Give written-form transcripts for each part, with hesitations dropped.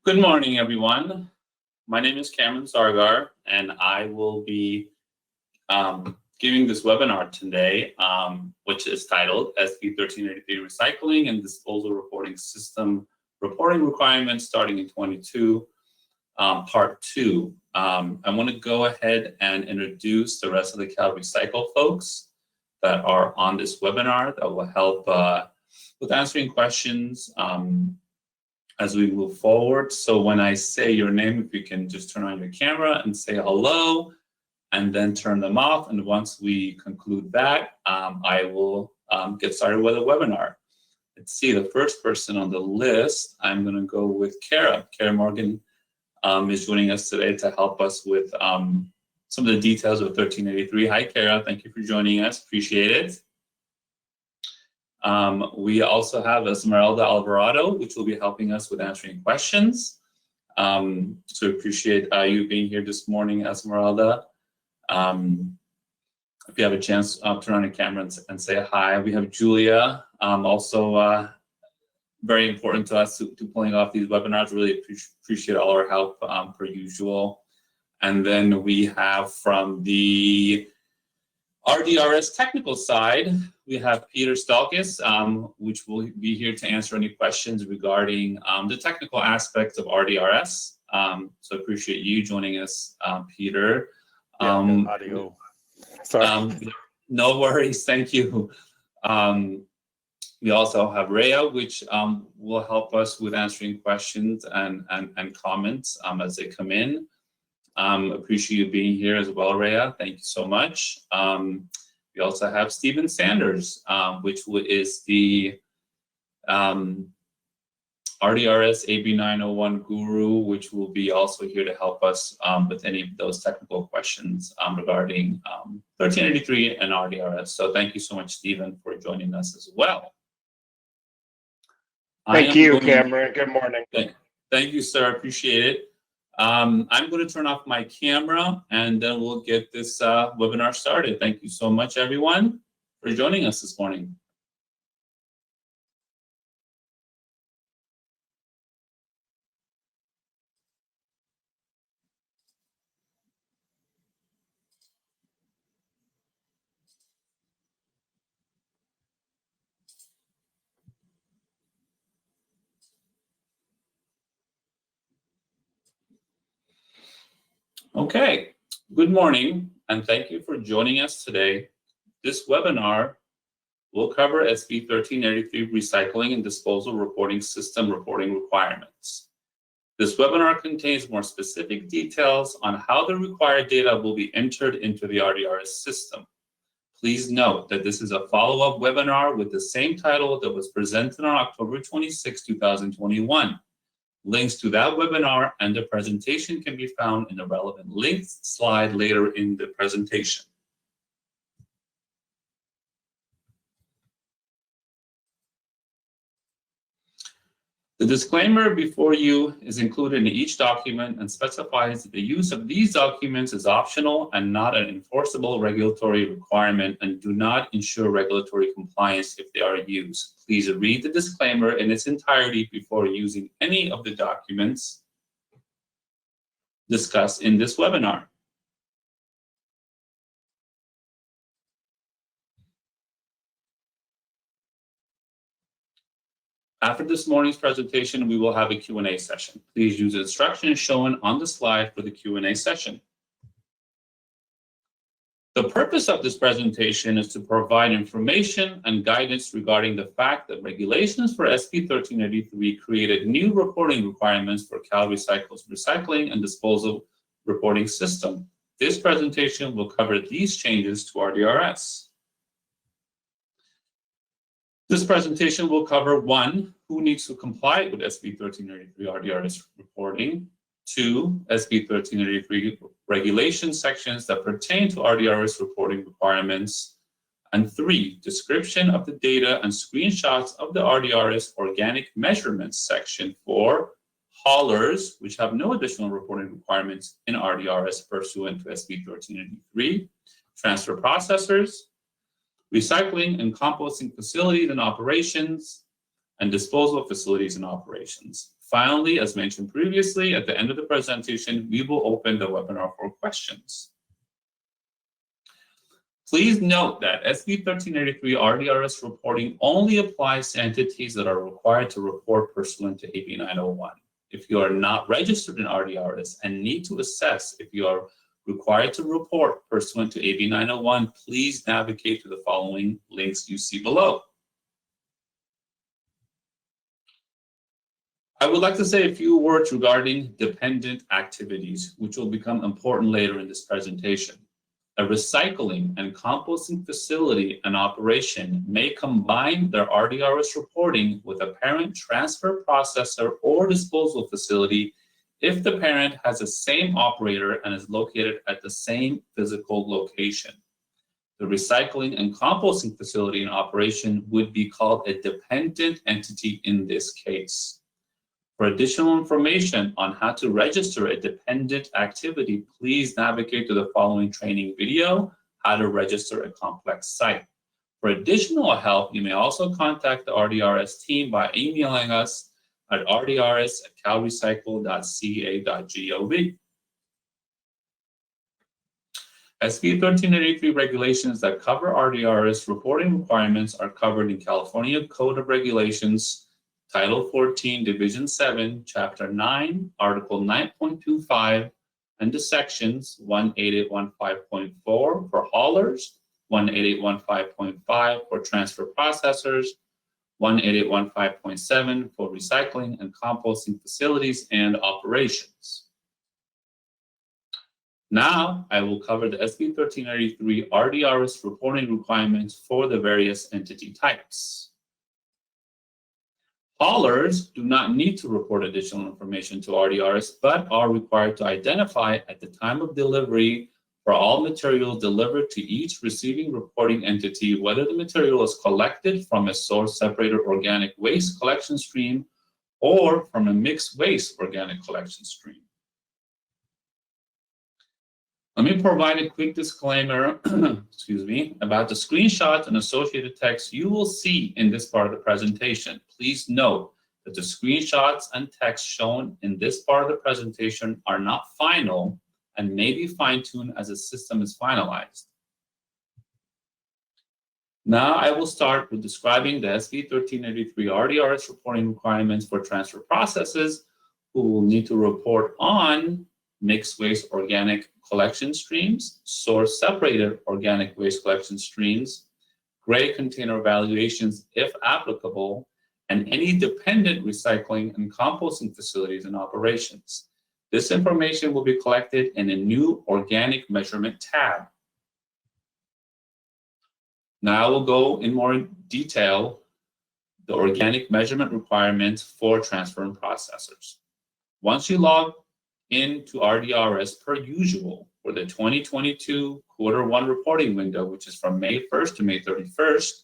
Good morning, everyone. My name is Cameron Sargar, and I will be giving this webinar today, which is titled SB 1383 Recycling and Disposal Reporting System Reporting Requirements starting in 22, Part 2. I want to go ahead and introduce the rest of the CalRecycle folks that are on this webinar that will help with answering questions as we move forward. So when I say your name, if you can just turn on your camera and say hello, and then turn them off. And once we conclude that, I will get started with the webinar. Let's see, the first person on the list, I'm going to go with Kara. Kara Morgan is joining us today to help us with some of the details of 1383. Hi, Kara. Thank you for joining us. Appreciate it. We also have Esmeralda Alvarado, which will be helping us with answering questions. So appreciate you being here this morning, Esmeralda. If you have a chance, turn on your camera and say hi. We have Julia, also very important to us to pulling off these webinars. Really appreciate all our help per usual. And then we have from the Rdrs technical side, we have Peter Stalkis, which will be here to answer any questions regarding the technical aspects of Rdrs. So appreciate you joining us, Peter. No audio. Sorry. No worries, thank you. We also have Rhea, which will help us with answering questions and comments as they come in. Appreciate you being here as well, Rhea. Thank you so much. We also have Stephen Sanders, which is the Rdrs AB901 guru, which will be also here to help us with any of those technical questions regarding 1383 and Rdrs. So thank you so much, Stephen, for joining us as well. Thank you, Cameron. Good morning. Thank you, sir. Appreciate it. I'm going to turn off my camera and then we'll get this webinar started. Thank you so much, everyone, for joining us this morning. Okay, good morning, and thank you for joining us today. This webinar will cover SB 1383 Recycling and Disposal Reporting System Reporting Requirements. This webinar contains more specific details on how the required data will be entered into the Rdrs system. Please note that this is a follow-up webinar with the same title that was presented on October 26, 2021. Links to that webinar and the presentation can be found in the relevant links slide later in the presentation. The disclaimer before you is included in each document and specifies that the use of these documents is optional and not an enforceable regulatory requirement and do not ensure regulatory compliance if they are used. Please read the disclaimer in its entirety before using any of the documents discussed in this webinar. After this morning's presentation, we will have a Q&A session. Please use the instructions shown on the slide for the Q&A session. The purpose of this presentation is to provide information and guidance regarding the fact that regulations for SB 1383 created new reporting requirements for CalRecycle's recycling and disposal reporting system. This presentation will cover these changes to Rdrs. This presentation will cover 1, who needs to comply with SB 1383 Rdrs reporting, 2, SB 1383 regulation sections that pertain to Rdrs reporting requirements, and 3, description of the data and screenshots of the Rdrs organic measurements section for haulers, which have no additional reporting requirements in Rdrs pursuant to SB 1383, transfer processors, recycling and composting facilities and operations, and disposal facilities and operations. Finally, as mentioned previously, at the end of the presentation, we will open the webinar for questions. Please note that SB 1383 Rdrs reporting only applies to entities that are required to report pursuant to AB 901. If you are not registered in Rdrs and need to assess if you are required to report pursuant to AB 901, please navigate to the following links you see below. I would like to say a few words regarding dependent activities, which will become important later in this presentation. A recycling and composting facility and operation may combine their Rdrs reporting with a parent transfer processor or disposal facility if the parent has the same operator and is located at the same physical location. The recycling and composting facility in operation would be called a dependent entity in this case. For additional information on how to register a dependent activity, please navigate to the following training video, How to Register a Complex Site. For additional help, you may also contact the Rdrs team by emailing us at rdrs@calrecycle.ca.gov. SB 1383 regulations that cover Rdrs reporting requirements are covered in California Code of Regulations, Title 14, Division 7, Chapter 9, Article 9.25, and the sections 18815.4 for haulers, 18815.5 for transfer processors, 18815.7 for recycling and composting facilities and operations. Now, I will cover the SB 1383 Rdrs reporting requirements for the various entity types. Haulers do not need to report additional information to Rdrs, but are required to identify at the time of delivery for all materials delivered to each receiving reporting entity whether the material is collected from a source-separated organic waste collection stream or from a mixed waste organic collection stream. Let me provide a quick disclaimer about the screenshots and associated text you will see in this part of the presentation. Please note that the screenshots and text shown in this part of the presentation are not final and may be fine-tuned as the system is finalized. Now I will start with describing the SB 1383 Rdrs reporting requirements for transfer processes who will need to report on mixed waste organic collection streams, source-separated organic waste collection streams, gray container valuations if applicable, and any dependent recycling and composting facilities and operations. This information will be collected in a new organic measurement tab. Now I will go in more detail the organic measurement requirements for transfer and processors. Once you log into Rdrs per usual for the 2022 Q1 reporting window, which is from May 1st to May 31st,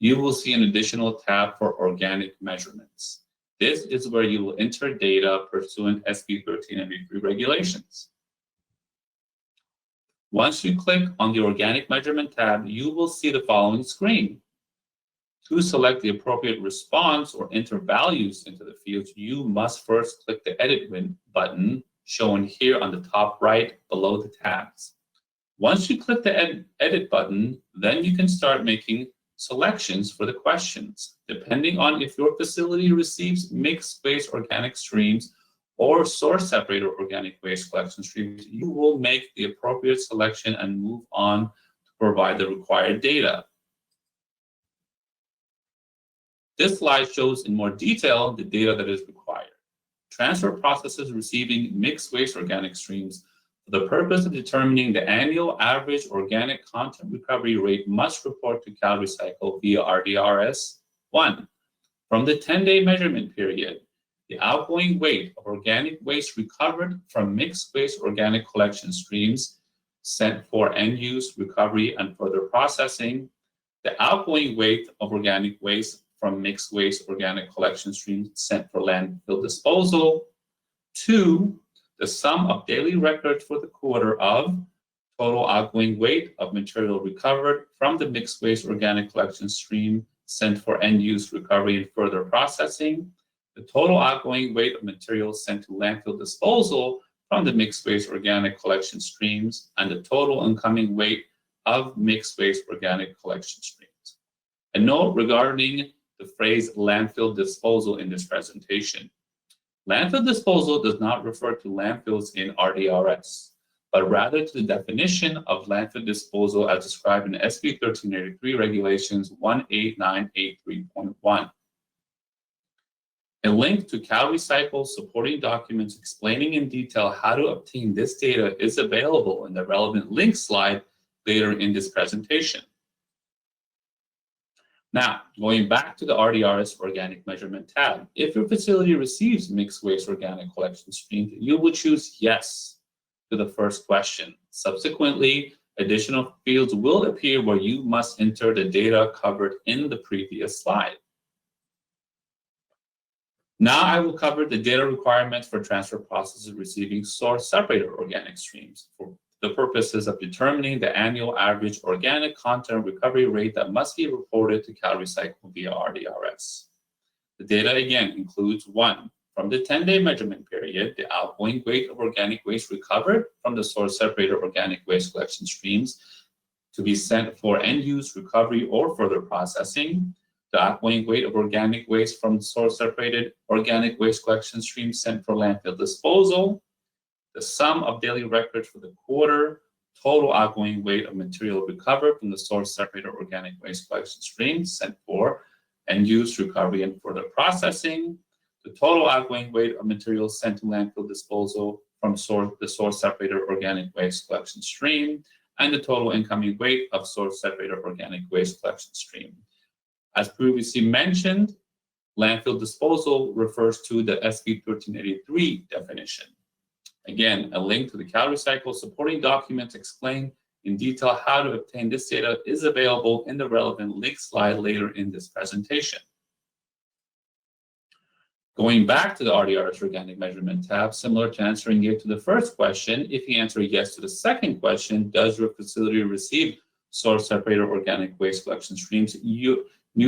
you will see an additional tab for organic measurements. This is where you will enter data pursuant SB 1383 regulations. Once you click on the organic measurement tab, you will see the following screen. To select the appropriate response or enter values into the fields, you must first click the Edit button shown here on the top right below the tabs. Once you click the Edit button, then you can start making selections for the questions. Depending on if your facility receives mixed waste organic streams or source-separated organic waste collection streams, you will make the appropriate selection and move on to provide the required data. This slide shows in more detail the data that is required. Transfer processes receiving mixed waste organic streams for the purpose of determining the annual average organic content recovery rate must report to CalRecycle via Rdrs 1. From the 10-day measurement period, the outgoing weight of organic waste recovered from mixed waste organic collection streams sent for end-use recovery and further processing, the outgoing weight of organic waste from mixed waste organic collection streams sent for landfill disposal. 2, the sum of daily records for the quarter of total outgoing weight of material recovered from the mixed waste organic collection stream sent for end-use recovery and further processing, the total outgoing weight of materials sent to landfill disposal from the mixed waste organic collection streams, and the total incoming weight of mixed waste organic collection streams. A note regarding the phrase landfill disposal in this presentation. Landfill disposal does not refer to landfills in Rdrs, but rather to the definition of landfill disposal as described in SB 1383 Regulations 18983.1. A link to CalRecycle's supporting documents explaining in detail how to obtain this data is available in the relevant link slide later in this presentation. Now, going back to the Rdrs Organic Measurement tab, if your facility receives mixed waste organic collection streams, you will choose yes to the first question. Subsequently, additional fields will appear where you must enter the data covered in the previous slide. Now I will cover the data requirements for transfer processes receiving source-separated organic streams for the purposes of determining the annual average organic content recovery rate that must be reported to CalRecycle via Rdrs. The data again includes 1. From the 10-day measurement period, the outgoing weight of organic waste recovered from the source-separated organic waste collection streams to be sent for end-use recovery or further processing, the outgoing weight of organic waste from source-separated organic waste collection streams sent for landfill disposal, the sum of daily records for the quarter, total outgoing weight of material recovered from the source-separated organic waste collection streams sent for end-use recovery and further processing, the total outgoing weight of materials sent to landfill disposal from the source-separated organic waste collection stream, and the total incoming weight of source-separated organic waste collection stream. As previously mentioned, landfill disposal refers to the SB 1383 definition. Again, a link to the CalRecycle supporting documents explain in detail how to obtain this data is available in the relevant link slide later in this presentation. Going back to the Rdrs Organic Measurement tab, similar to answering yes to the first question, if you answer yes to the second question, does your facility receive source-separated organic waste collection streams, new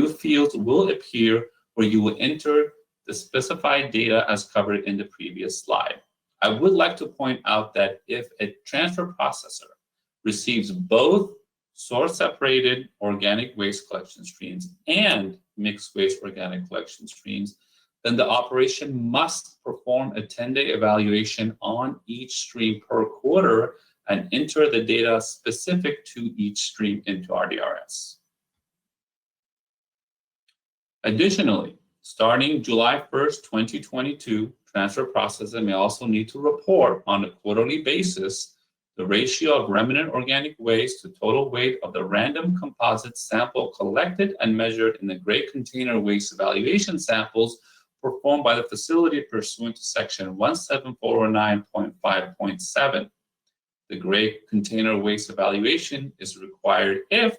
fields will appear where you will enter the specified data as covered in the previous slide. I would like to point out that if a transfer processor receives both source-separated organic waste collection streams and mixed waste organic collection streams, then the operation must perform a 10-day evaluation on each stream per quarter and enter the data specific to each stream into Rdrs. Additionally, starting July 1st, 2022, transfer processors may also need to report on a quarterly basis the ratio of remnant organic waste to total weight of the random composite sample collected and measured in the gray container waste evaluation samples performed by the facility pursuant to section 17409.5.7. The gray container waste evaluation is required if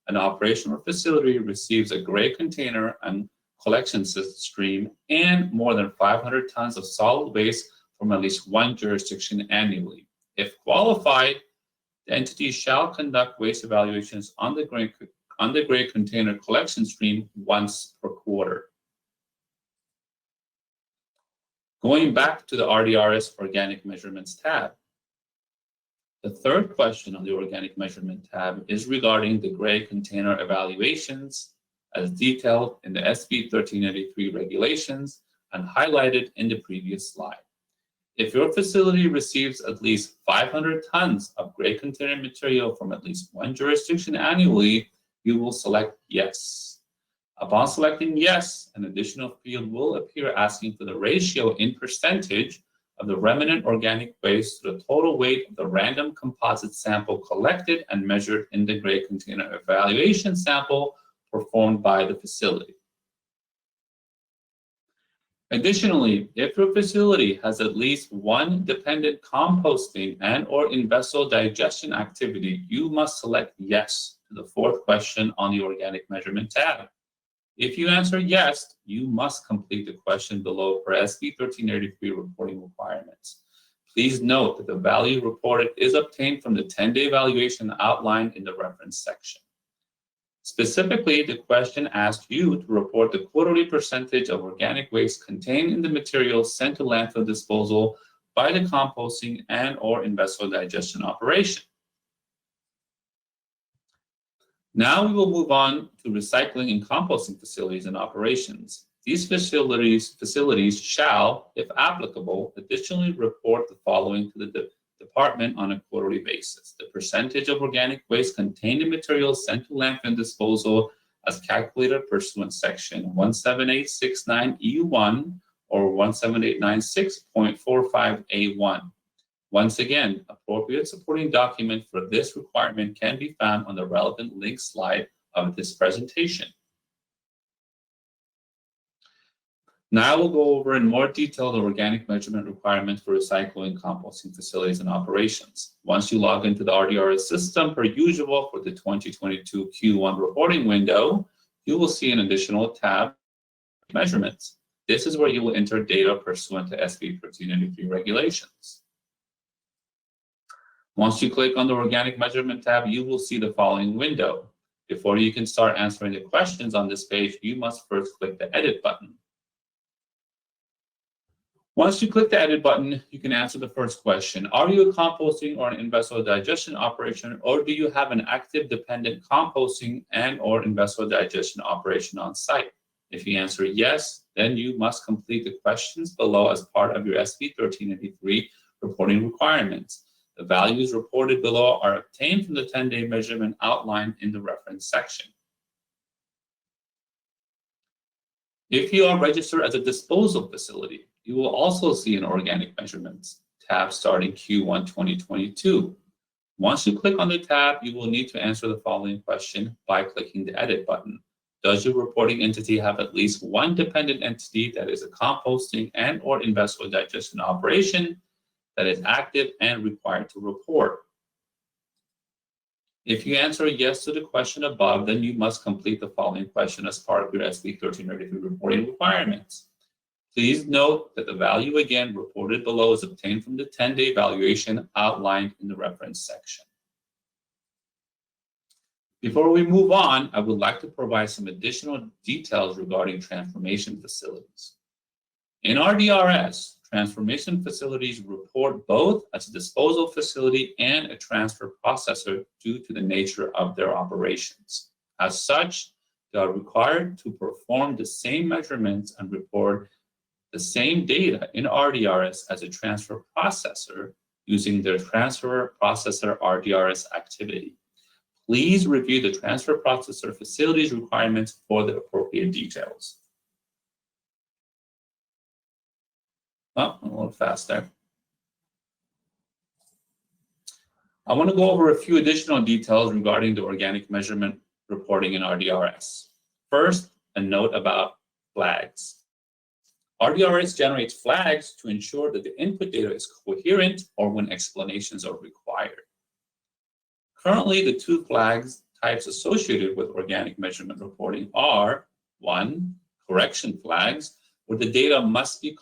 an operation or facility receives a gray container and collection stream and more than 500 tons of solid waste from at least one jurisdiction annually. If qualified, the entity shall conduct waste evaluations on the gray container collection stream once per quarter. Going back to the Rdrs Organic Measurements tab, the third question on the Organic Measurement tab is regarding the gray container evaluations as detailed in the SB 1383 regulations and highlighted in the previous slide. If your facility receives at least 500 tons of gray container material from at least one jurisdiction annually, you will select yes. Upon selecting yes, an additional field will appear asking for the ratio in percentage of the remnant organic waste to the total weight of the random composite sample collected and measured in the gray container evaluation sample performed by the facility. Additionally, if your facility has at least one dependent composting and/or in-vessel digestion activity, you must select yes to the fourth question on the Organic Measurement tab. If you answer yes, you must complete the question below per SB 1383 reporting requirements. Please note that the value reported is obtained from the 10-day evaluation outlined in the reference section. Specifically, the question asks you to report the quarterly percentage of organic waste contained in the materials sent to landfill disposal by the composting and/or in-vessel digestion operation. Now we will move on to recycling and composting facilities and operations. These facilities shall, if applicable, additionally report the following to the department on a quarterly basis: the percentage of organic waste contained in materials sent to landfill disposal as calculated pursuant section 17869 EU1 or 17896.45A1. Once again, appropriate supporting document for this requirement can be found on the relevant link slide of this presentation. Now we'll go over in more detail the organic measurement requirements for recycling composting facilities and operations. Once you log into the Rdrs system per usual for the 2022 Q1 reporting window, you will see an additional tab, Measurements. This is where you will enter data pursuant to SB 1383 regulations. Once you click on the Organic Measurement tab, you will see the following window. Before you can start answering the questions on this page, you must first click the Edit button. Once you click the Edit button, you can answer the first question. Are you a composting or an in-vessel digestion operation, or do you have an active dependent composting and/or in-vessel digestion operation on site? If you answer yes, then you must complete the questions below as part of your SB 1383 reporting requirements. The values reported below are obtained from the 10-day measurement outlined in the reference section. If you are registered as a disposal facility, you will also see an Organic Measurements tab starting Q1 2022. Once you click on the tab, you will need to answer the following question by clicking the Edit button. Does your reporting entity have at least one dependent entity that is a composting and/or in-vessel digestion operation that is active and required to report? If you answer yes to the question above, then you must complete the following question as part of your SB 1383 reporting requirements. Please note that the value again reported below is obtained from the 10-day valuation outlined in the reference section. Before we move on, I would like to provide some additional details regarding transformation facilities. In Rdrs, transformation facilities report both as a disposal facility and a transfer processor due to the nature of their operations. As such, they are required to perform the same measurements and report the same data in Rdrs as a transfer processor using their transfer processor Rdrs activity. Please review the transfer processor facilities requirements for the appropriate details. Oh, a little fast there. I want to go over a few additional details regarding the organic measurement reporting in Rdrs. First, a note about flags. Rdrs generates flags to ensure that the input data is coherent or when explanations are required. Currently, the two flags types associated with organic measurement reporting are: 1, correction flags, where the data must be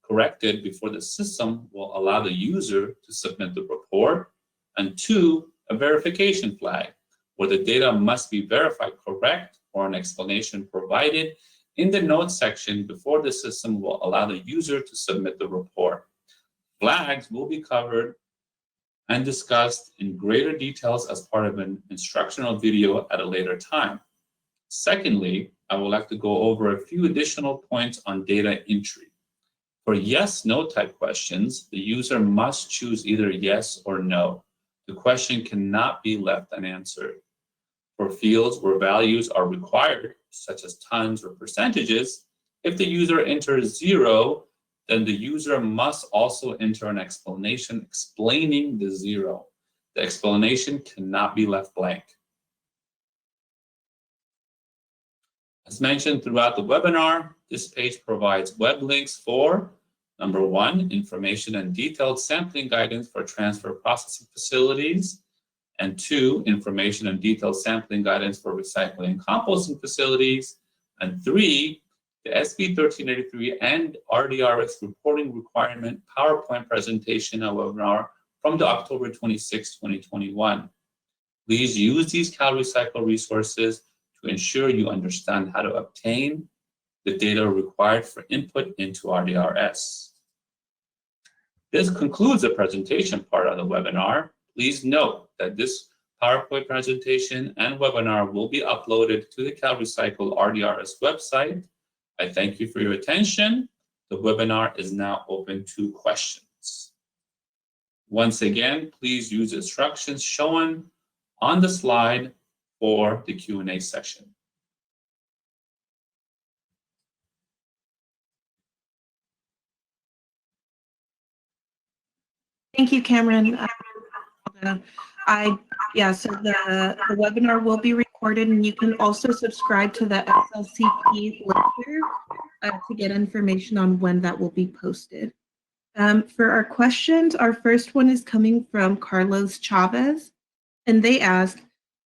corrected before the system will allow the user to submit the report, and 2, a verification flag, where the data must be verified correct or an explanation provided in the notes section before the system will allow the user to submit the report. Flags will be covered and discussed in greater details as part of an instructional video at a later time. Secondly, I would like to go over a few additional points on data entry. For yes/no type questions, the user must choose either yes or no. The question cannot be left unanswered. For fields where values are required, such as tons or percentages, if the user enters 0, then the user must also enter an explanation explaining the 0. The explanation cannot be left blank. As mentioned throughout the webinar, this page provides web links for: number 1, information and detailed sampling guidance for transfer processing facilities, and 2, information and detailed sampling guidance for recycling and composting facilities, and 3, the SB 1383 and Rdrs reporting requirement PowerPoint presentation and webinar from the October 26, 2021. Please use these CalRecycle resources to ensure you understand how to obtain the data required for input into Rdrs. This concludes the presentation part of the webinar. Please note that this PowerPoint presentation and webinar will be uploaded to the CalRecycle Rdrs website. I thank you for your attention. The webinar is now open to questions. Once again, please use instructions shown on the slide for the Q&A session. Thank you, Cameron. So the webinar will be recorded, and you can also subscribe to the SLCP later to get information on when that will be posted. For our questions, our first one is coming from Carlos Chavez, and they ask,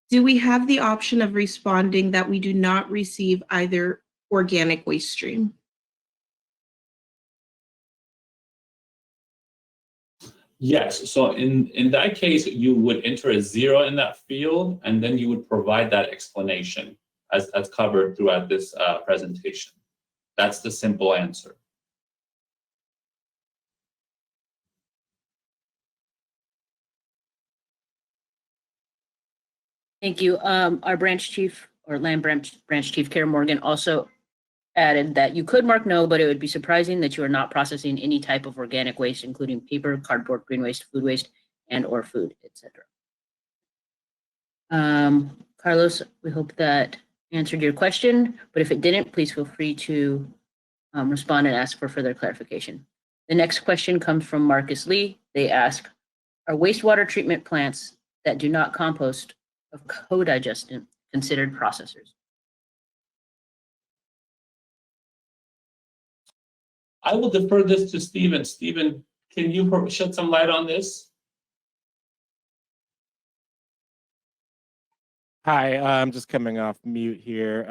do we have the option of responding that we do not receive either organic waste stream? Yes, so in that case, you would enter a 0 in that field, and then you would provide that explanation as covered throughout this presentation. That's the simple answer. Thank you. Our branch chief, or land branch chief, Karen Morgan, also added that you could mark no, but it would be surprising that you are not processing any type of organic waste, including paper, cardboard, green waste, food waste, and or food, etc. Carlos, we hope that answered your question, but if it didn't, please feel free to respond and ask for further clarification. The next question comes from Marcus Lee. They ask, are wastewater treatment plants that do not compost of Co-Digestant considered processors? I will defer this to Stephen. Stephen, can you shed some light on this? Hi, I'm just coming off mute here.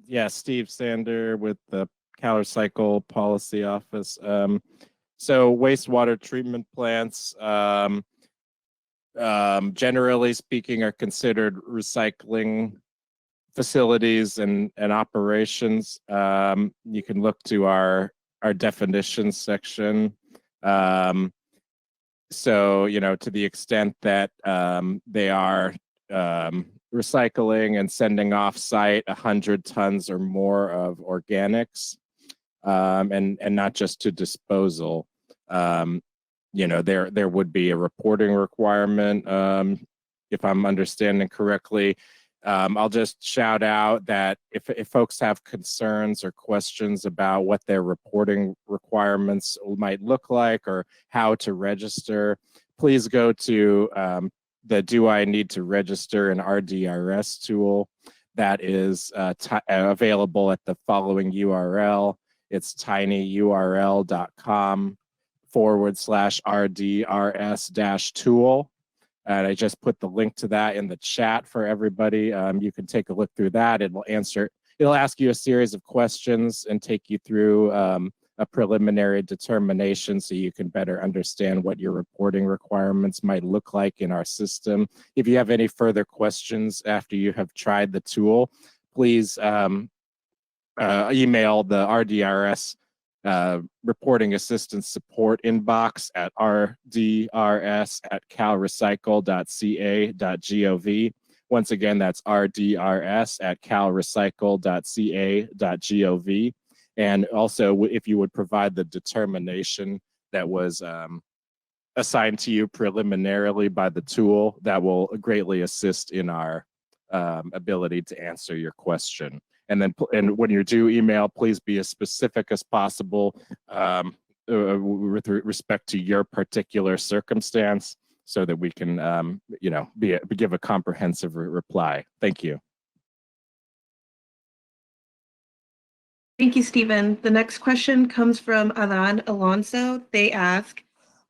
Yeah, Steve Sander with the CalRecycle Policy Office. So wastewater treatment plants, generally speaking, are considered recycling facilities and operations. You can look to our definitions section. So, you know, to the extent that they are recycling and sending off-site 100 tons or more of organics, and not just to disposal, you know, there would be a reporting requirement, if I'm understanding correctly. I'll just shout out that if folks have concerns or questions about what their reporting requirements might look like or how to register, please go to the Do I Need to Register an Rdrs tool that is available at the following URL. It's tinyurl.com/RDRS-tool. And I just put the link to that in the chat for everybody. You can take a look through that. It'll ask you a series of questions and take you through a preliminary determination so you can better understand what your reporting requirements might look like in our system. If you have any further questions after you have tried the tool, please email the RDRS reporting assistance support inbox at rdrs@calrecycle.ca.gov. Once again, that's rdrs@calrecycle.ca.gov. And also, if you would provide the determination that was assigned to you preliminarily by the tool, that will greatly assist in our ability to answer your question. And then, when you do email, please be as specific as possible with respect to your particular circumstance, so that we can, you know, give a comprehensive reply. Thank you. Thank you, Stephen. The next question comes from Alan Alonso. They ask,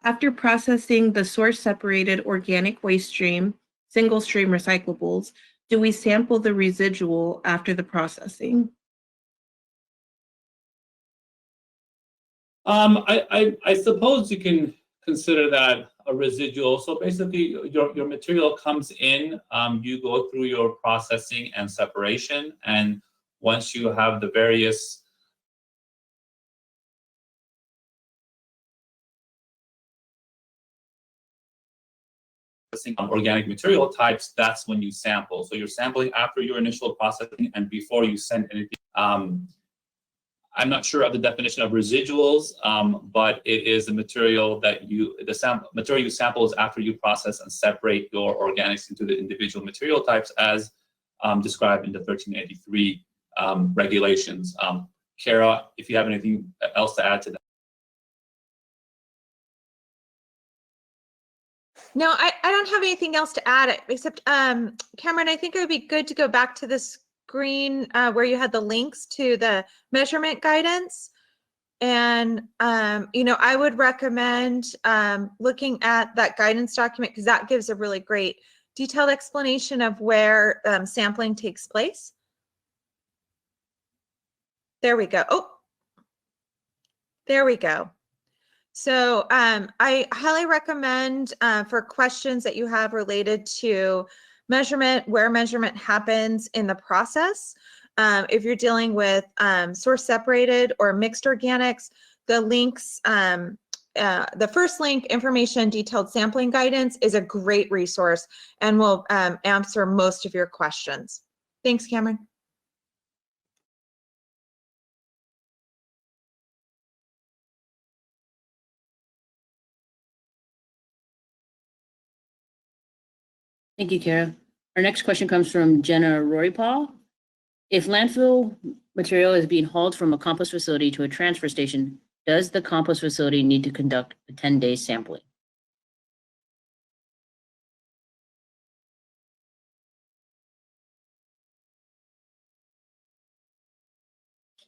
after processing the source-separated organic waste stream, single-stream recyclables, do we sample the residual after the processing? I suppose you can consider that a residual. So basically, your material comes in, you go through your processing and separation, and once you have the various organic material types, that's when you sample. So you're sampling after your initial processing and before you send anything. I'm not sure of the definition of residuals, but it is the material that material you sample is after you process and separate your organics into the individual material types as described in the 1383 regulations. Kara, if you have anything else to add to that. No, I don't have anything else to add except, Cameron, I think it would be good to go back to the screen where you had the links to the measurement guidance. And, I would recommend looking at that guidance document because that gives a really great detailed explanation of where sampling takes place. There we go. Oh, there we go. So I highly recommend for questions that you have related to measurement, where measurement happens in the process. If you're dealing with source separated or mixed organics, the links, the first link, information detailed sampling guidance, is a great resource and will answer most of your questions. Thanks, Cameron. Thank you, Kara. Our next question comes from Jenna Roypaul. If landfill material is being hauled from a compost facility to a transfer station, does the compost facility need to conduct a 10-day sampling?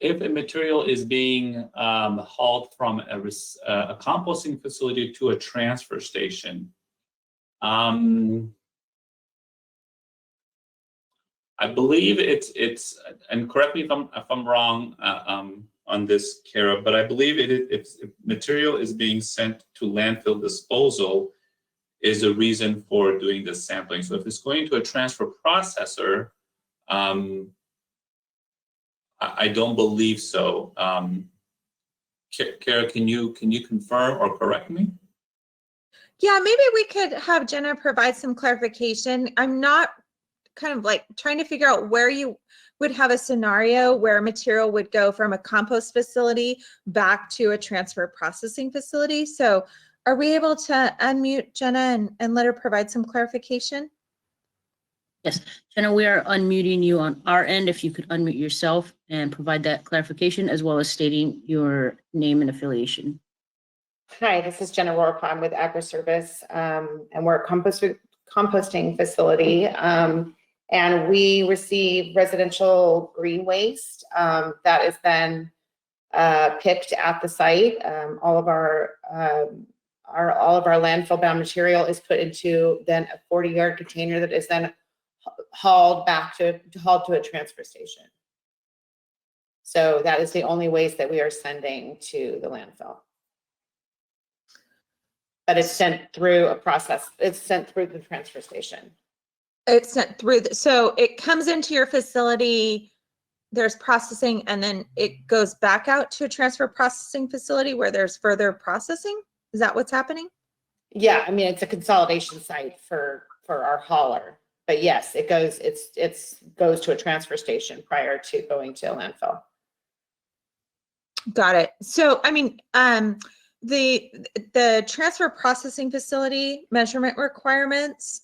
If a material is being hauled from a composting facility to a transfer station, I believe it's and correct me if I'm wrong on this, Kara, but I believe if material is being sent to landfill disposal is a reason for doing this sampling. So if it's going to a transfer processor, I don't believe so. Kara, can you confirm or correct me? Yeah, maybe we could have Jenna provide some clarification. I'm not kind of like trying to figure out where you would have a scenario where material would go from a compost facility back to a transfer processing facility. So are we able to unmute Jenna and let her provide some clarification? Yes, Jenna, we are unmuting you on our end. If you could unmute yourself and provide that clarification as well as stating your name and affiliation. Hi, this is Jenna Rourke. I'm with AgriService, and we're a composting facility. And we receive residential green waste that is then picked at the site. All of our landfill bound material is put into then a 40-yard container that is then hauled to a transfer station. So that is the only waste that we are sending to the landfill. But it's sent through a process. It's sent through the transfer station. It's sent through, so it comes into your facility, there's processing, and then it goes back out to a transfer processing facility where there's further processing? Is that what's happening? Yeah, I mean, it's a consolidation site for our hauler. But yes, it goes to a transfer station prior to going to a landfill. Got it. So, I mean, the transfer processing facility measurement requirements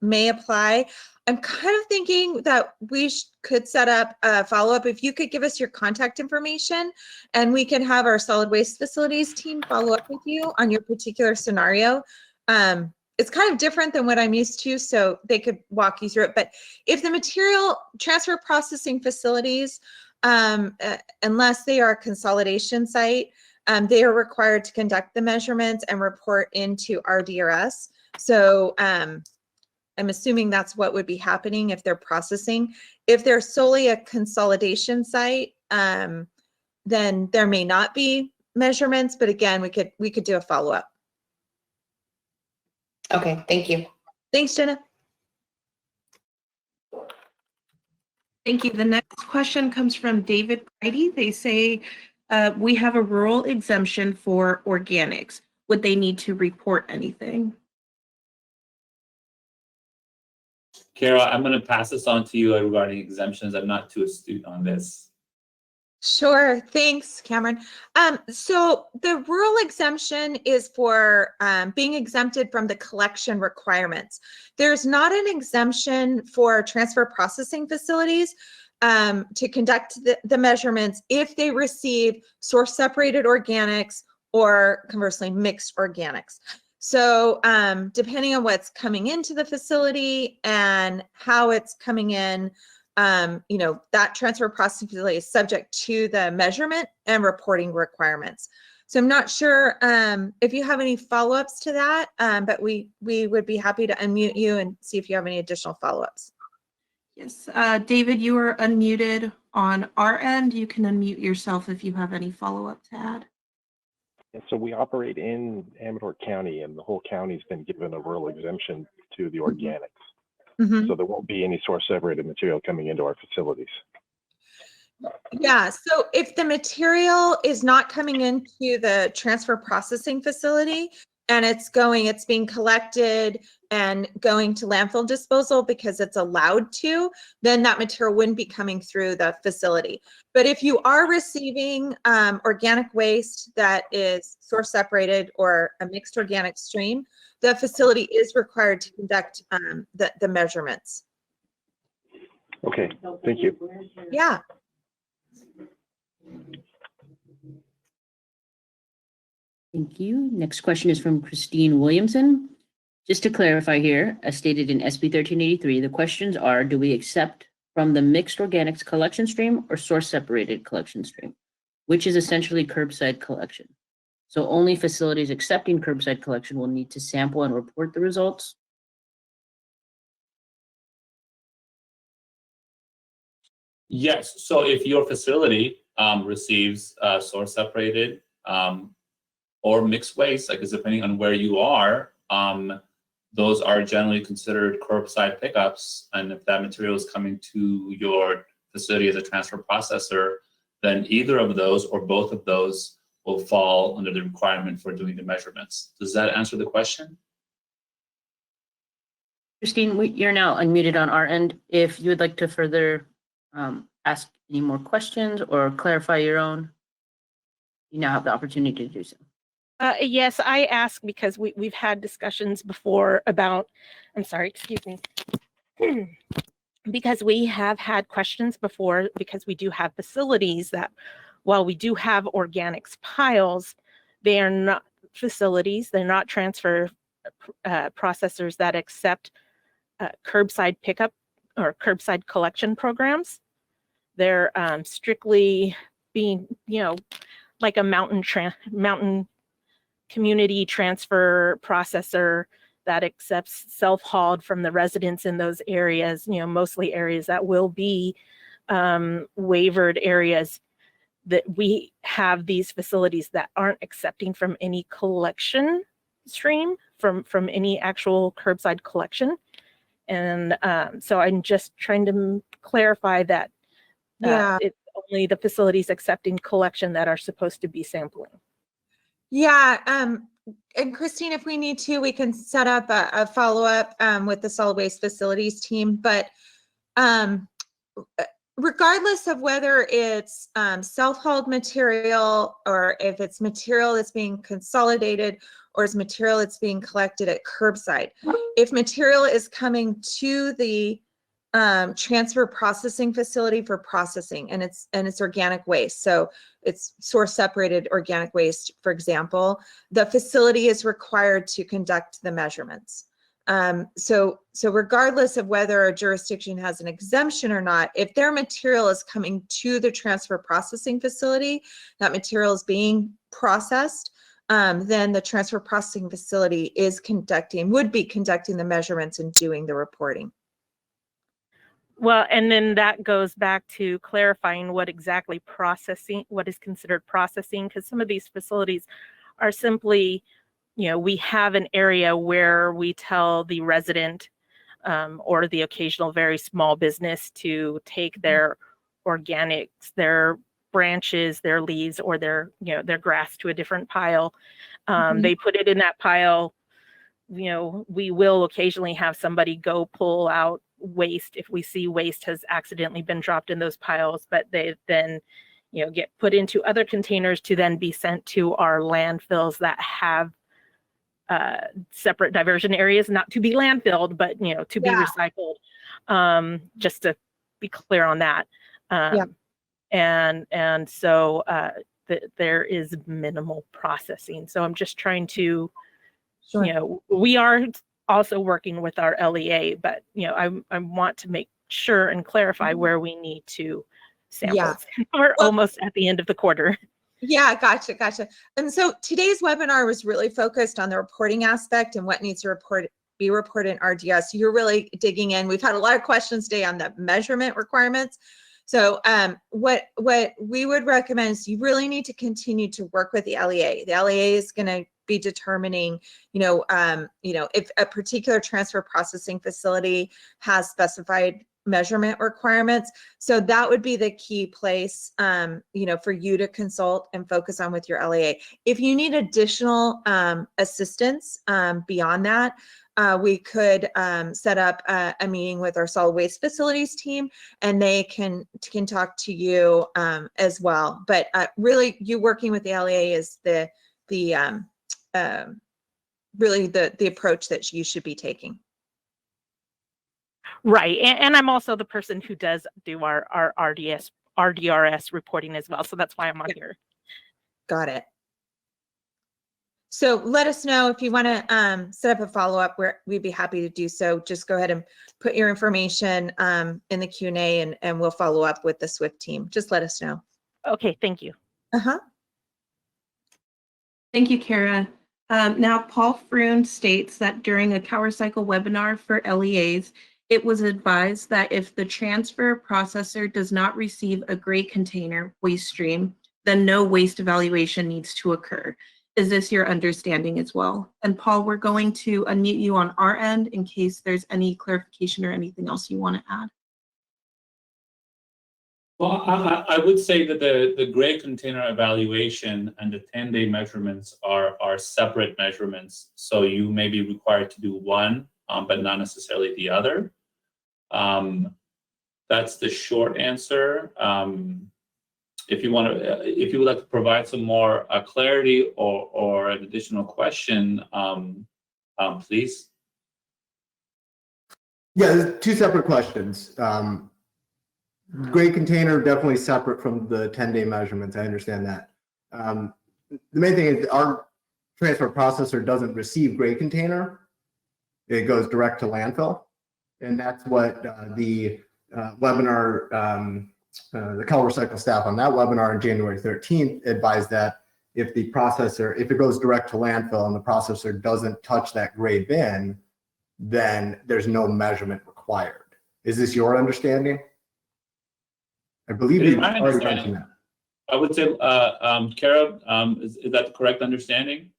may apply. I'm kind of thinking that we could set up a follow-up. If you could give us your contact information and we can have our solid waste facilities team follow up with you on your particular scenario. It's kind of different than what I'm used to, so they could walk you through it. But if the material transfer processing facilities, unless they are a consolidation site, they are required to conduct the measurements and report into Rdrs. So I'm assuming that's what would be happening if they're processing. If they're solely a consolidation site, then there may not be measurements. But again, we could do a follow-up. Okay, thank you. Thanks, Jenna. Thank you. The next question comes from David Brady. They say, we have a rural exemption for organics. Would they need to report anything? Kara, I'm going to pass this on to you regarding exemptions. I'm not too astute on this. Sure. Thanks, Cameron. So the rural exemption is for being exempted from the collection requirements. There's not an exemption for transfer processing facilities to conduct the measurements if they receive source separated organics or conversely mixed organics. So depending on what's coming into the facility and how it's coming in, that transfer processing facility is subject to the measurement and reporting requirements. So I'm not sure if you have any follow-ups to that, but we would be happy to unmute you and see if you have any additional follow-ups. Yes, David, you are unmuted on our end. You can unmute yourself if you have any follow-up to add. And so we operate in Amador County, and the whole county's been given a rural exemption to the organics. Mm-hmm. So there won't be any source separated material coming into our facilities. Yeah, so if the material is not coming into the transfer processing facility and it's being collected and going to landfill disposal because it's allowed to, then that material wouldn't be coming through the facility. But if you are receiving organic waste that is source separated or a mixed organic stream, the facility is required to conduct the measurements. Okay, thank you. Yeah. Thank you. Next question is from Christine Williamson. Just to clarify here, as stated in SB 1383, the questions are, do we accept from the mixed organics collection stream or source separated collection stream, which is essentially curbside collection? So only facilities accepting curbside collection will need to sample and report the results. Yes. So if your facility receives source separated or mixed waste, like it's depending on where you are, those are generally considered curbside pickups. And if that material is coming to your facility as a transfer processor, then either of those or both of those will fall under the requirement for doing the measurements. Does that answer the question? Christine, you're now unmuted on our end. If you would like to further ask any more questions or clarify your own, you now have the opportunity to do so. Yes, I ask because we've had discussions before about, I'm sorry, excuse me. Because we have had questions before, because we do have facilities that, while we do have organics piles, they are not facilities, they're not transfer processors that accept curbside pickup or curbside collection programs. They're strictly being, like a mountain community transfer processor that accepts self-hauled from the residents in those areas, mostly areas that will be waivered areas. That we have these facilities that aren't accepting from any collection stream, from any actual curbside collection. And so I'm just trying to clarify that it's only the facilities accepting collection that are supposed to be sampling. Yeah, and Christine, if we need to, we can set up a follow-up with the solid waste facilities team. But regardless of whether it's self-hauled material or if it's material that's being consolidated or it's material that's being collected at curbside, if material is coming to the transfer processing facility for processing and it's organic waste, so it's source separated organic waste, for example, the facility is required to conduct the measurements. So regardless of whether a jurisdiction has an exemption or not, if their material is coming to the transfer processing facility, that material is being processed, then the transfer processing facility would be conducting the measurements and doing the reporting. Well, and then that goes back to clarifying what exactly what is considered processing, because some of these facilities are simply we have an area where we tell the resident or the occasional very small business to take their organics, their branches, their leaves, or their grass to a different pile. They put it in that pile. We will occasionally have somebody go pull out waste if we see waste has accidentally been dropped in those piles, but they then get put into other containers to then be sent to our landfills that have separate diversion areas, not to be landfilled, but to be recycled. Just to be clear on that. And so there is minimal processing. So I'm just trying to, we are also working with our LEA, but I want to make sure and clarify where we need to sample. We're almost at the end of the quarter. Yeah, gotcha. And so today's webinar was really focused on the reporting aspect and what needs to be reported in RDS. You're really digging in. We've had a lot of questions today on the measurement requirements. So what we would recommend is you really need to continue to work with the LEA. The LEA is going to be determining, if a particular transfer processing facility has specified measurement requirements. So that would be the key place, for you to consult and focus on with your LEA. If you need additional assistance beyond that, we could set up a meeting with our solid waste facilities team, and they can talk to you as well. But really, you working with the LEA is really the approach that you should be taking. Right. And I'm also the person who does do our RDRS reporting as well. So that's why I'm on here. Got it. So let us know if you want to set up a follow-up, where we'd be happy to do so. Just go ahead and put your information in the Q&A, and we'll follow up with the SWIFT team. Just let us know. Okay, thank you. Thank you, Kara. Now, Paul Froon states that during a CalRecycle webinar for LEAs, it was advised that if the transfer processor does not receive a gray container waste stream, then no waste evaluation needs to occur. Is this your understanding as well? And Paul, we're going to unmute you on our end in case there's any clarification or anything else you want to add. Well, I would say that the gray container evaluation and the 10-day measurements are separate measurements. So you may be required to do one, but not necessarily the other. That's the short answer. If you would like to provide some more clarity or an additional question, please. Yeah, there's two separate questions. Gray container definitely separate from the 10-day measurements. I understand that. The main thing is our transfer processor doesn't receive gray container. It goes direct to landfill. And that's what the webinar, the CalRecycle staff on that webinar on January 13th advised, that if it goes direct to landfill and the processor doesn't touch that gray bin, then there's no measurement required. Is this your understanding? I believe you already mentioned that. I would say, Kara, is that the correct understanding?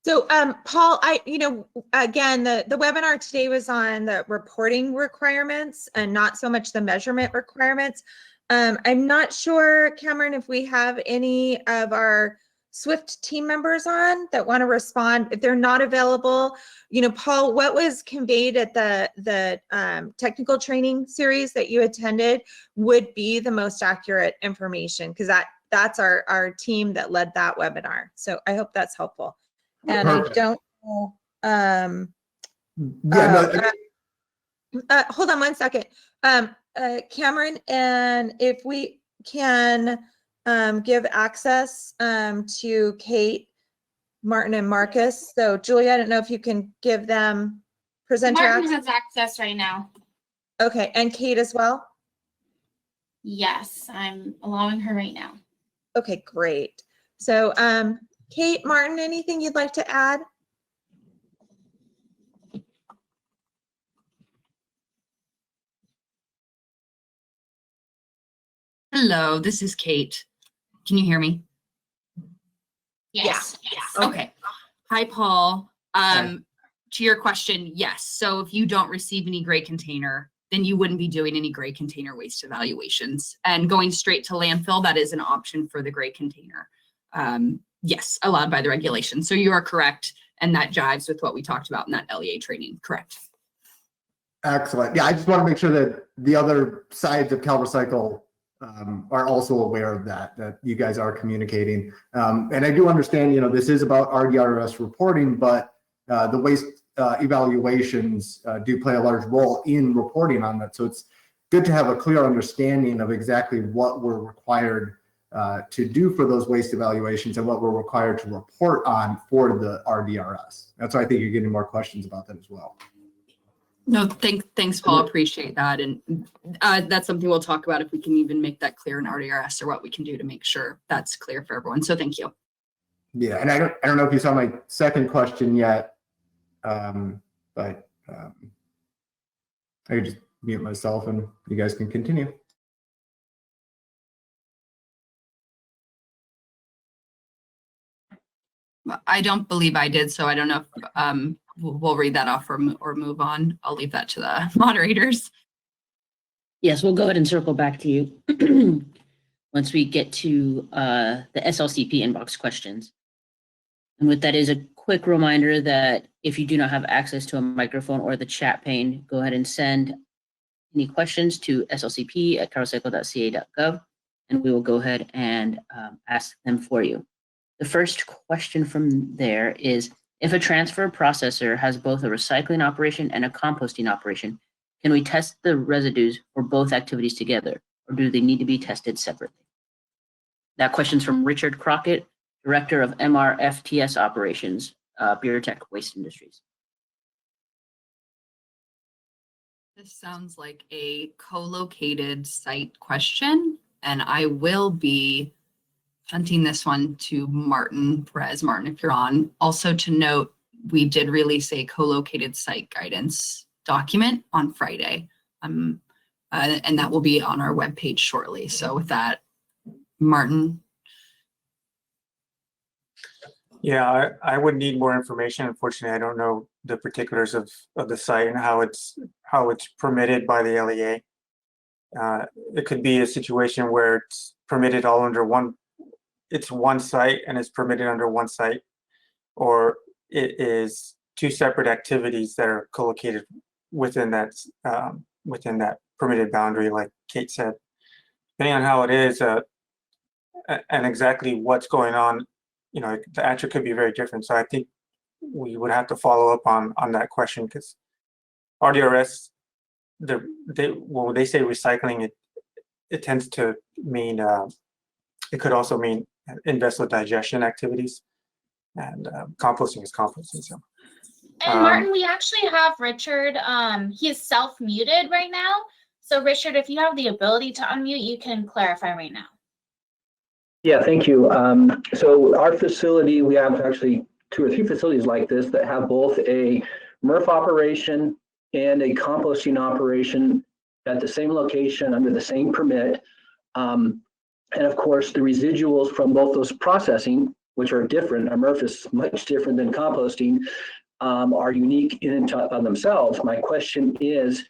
So, Paul, again, the webinar today was on the reporting requirements and not so much the measurement requirements. I'm not sure, Cameron, if we have any of our SWIFT team members on that want to respond. If they're not available, Paul, what was conveyed at the technical training series that you attended would be the most accurate information, because that's our team that led that webinar. So I hope that's helpful. And Perfect. I don't know. Hold on one second. Cameron, and if we can give access to Kate, Martin, and Marcus. So Julia, I don't know if you can give them presenter Martin access. has access right now. Okay, and Kate as well? Yes, I'm allowing her right now. Okay, great. So Kate, Martin, anything you'd like to add? Hello, this is Kate. Can you hear me? Yes. Okay. Hi, Paul. To your question, yes. So if you don't receive any gray container, then you wouldn't be doing any gray container waste evaluations. And going straight to landfill, that is an option for the gray container. Yes, allowed by the regulation. So you are correct. And that jives with what we talked about in that LEA training. Correct. Excellent. Yeah, I just want to make sure that the other sides of CalRecycle are also aware of that you guys are communicating. And I do understand, this is about Rdrs reporting, but the waste evaluations do play a large role in reporting on that. So it's good to have a clear understanding of exactly what we're required to do for those waste evaluations and what we're required to report on for the Rdrs. That's why I think you're getting more questions about that as well. No, thanks, Paul. Appreciate that. And that's something we'll talk about if we can even make that clear in Rdrs or what we can do to make sure that's clear for everyone. So thank you. Yeah, and I don't know if you saw my second question yet, but I could just mute myself and you guys can continue. I don't believe I did, so I don't know if we'll read that off or move on. I'll leave that to the moderators. Yes, we'll go ahead and circle back to you once we get to the SLCP inbox questions. And with that is a quick reminder that if you do not have access to a microphone or the chat pane, go ahead and send any questions to slcp@calrecycle.ca.gov, and we will go ahead and ask them for you. The first question from there is, if a transfer processor has both a recycling operation and a composting operation, can we test the residues for both activities together, or do they need to be tested separately? That question's from Richard Crockett, Director of MRFTS Operations, Bureau Waste Industries. This sounds like a co-located site question, and I will be hunting this one to Martin Perez. Martin, if you're on. Also to note, we did release a co-located site guidance document on Friday, and that will be on our webpage shortly. So with that, Martin. Yeah, I would need more information. Unfortunately, I don't know the particulars of the site and how it's permitted by the LEA. It could be a situation where it's permitted all under one site and it's permitted under one site, or it is two separate activities that are co-located within that permitted boundary, like Kate said. Depending on how it is and exactly what's going on, the answer could be very different. So I think we would have to follow up on that question, because Rdrs, when they say recycling, it tends to mean it could also mean in-vessel digestion activities, and composting is composting. So, And Martin, we actually have Richard. He is self-muted right now. So Richard, if you have the ability to unmute, you can clarify right now. Yeah, thank you. So our facility, we have actually 2 or 3 facilities like this that have both a MRF operation and a composting operation at the same location under the same permit. And of course, the residuals from both those processing, which are different, our MRF is much different than composting, are unique in and of themselves. My question is,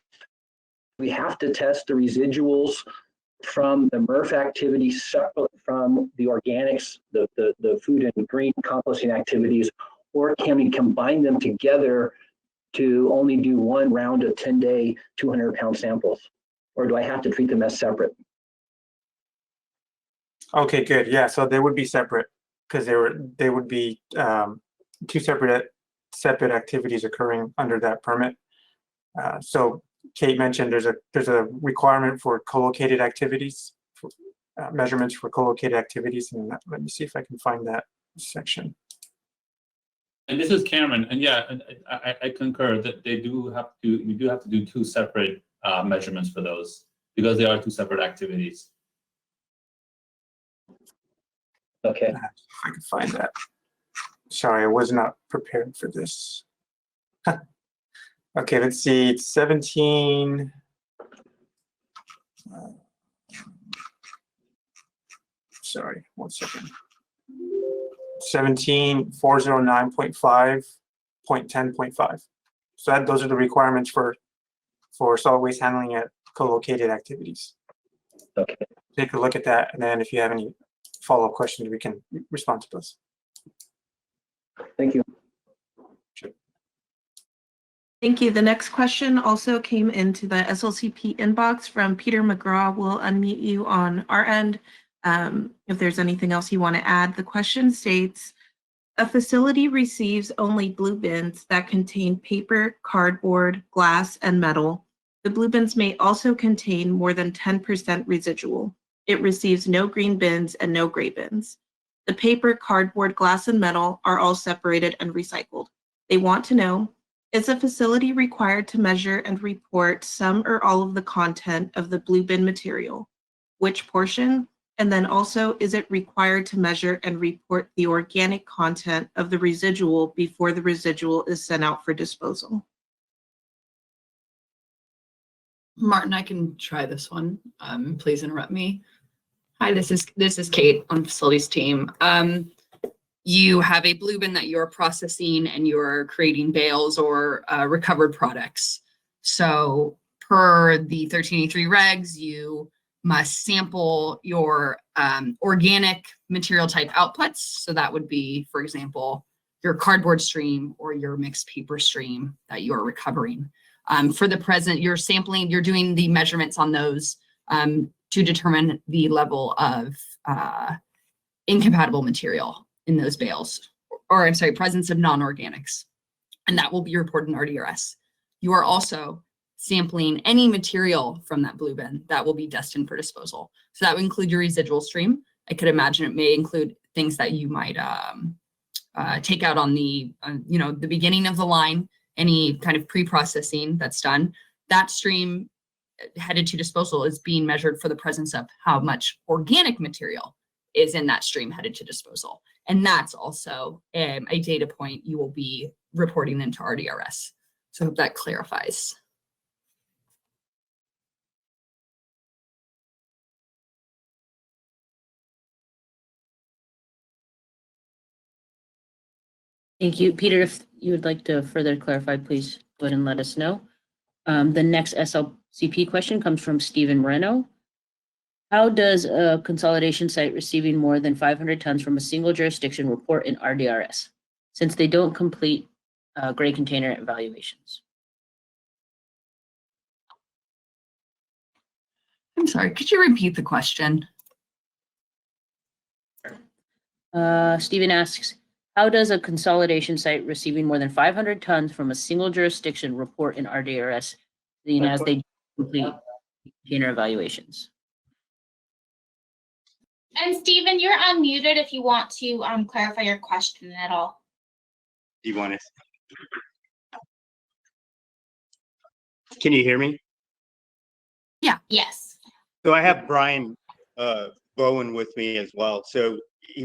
we have to test the residuals from the MRF activity separate from the organics, the food and green composting activities, or can we combine them together to only do one round of 10-day, 200-pound samples? Or do I have to treat them as separate? Okay, good. Yeah, so they would be separate, because they would be 2 separate activities occurring under that permit. So Kate mentioned there's a requirement for co-located activities, measurements for co-located activities, and let me see if I can find that section. And this is Cameron, and yeah, I concur that we do have to do 2 separate measurements for those, because they are 2 separate activities. Okay. If I can find that. Sorry, I was not prepared for this. Okay, let's see. It's 17. Sorry, 1 second. 17409.5.10.5. So those are the requirements for solid waste handling at co-located activities. Okay. Take a look at that, and then if you have any follow-up questions, we can respond to those. Thank you. Thank you. The next question also came into the SLCP inbox from Peter McGraw. We'll unmute you on our end. If there's anything else you want to add, the question states, a facility receives only blue bins that contain paper, cardboard, glass, and metal. The blue bins may also contain more than 10% residual. It receives no green bins and no gray bins. The paper, cardboard, glass, and metal are all separated and recycled. They want to know, is a facility required to measure and report some or all of the content of the blue bin material? Which portion? And then also, is it required to measure and report the organic content of the residual before the residual is sent out for disposal? Martin, I can try this one. Please interrupt me. Hi, this is Kate on the facilities team. You have a blue bin that you're processing and you're creating bales or recovered products. So per the 1383 regs, you must sample your organic material type outputs. So that would be, for example, your cardboard stream or your mixed paper stream that you're recovering. For the present, you're sampling, you're doing the measurements on those to determine the level of incompatible material in those bales, or I'm sorry, presence of non-organics. And that will be reported in Rdrs. You are also sampling any material from that blue bin that will be destined for disposal. So that would include your residual stream. I could imagine it may include things that you might take out on the, the beginning of the line, any kind of pre-processing that's done. That stream headed to disposal is being measured for the presence of how much organic material is in that stream headed to disposal. And that's also a data point you will be reporting into Rdrs. So I hope that clarifies. Thank you. Peter, if you would like to further clarify, please go ahead and let us know. The next SLCP question comes from Stephen Reno. How does a consolidation site receiving more than 500 tons from a single jurisdiction report in Rdrs, since they don't complete gray container evaluations? I'm sorry, could you repeat the question? Stephen asks, how does a consolidation site receiving more than 500 tons from a single jurisdiction report in Rdrs, as they complete container evaluations? And Stephen, you're unmuted if you want to clarify your question at all. Do you want to? Can you hear me? Yeah. Yes. So I have Brian Bowen with me as well. So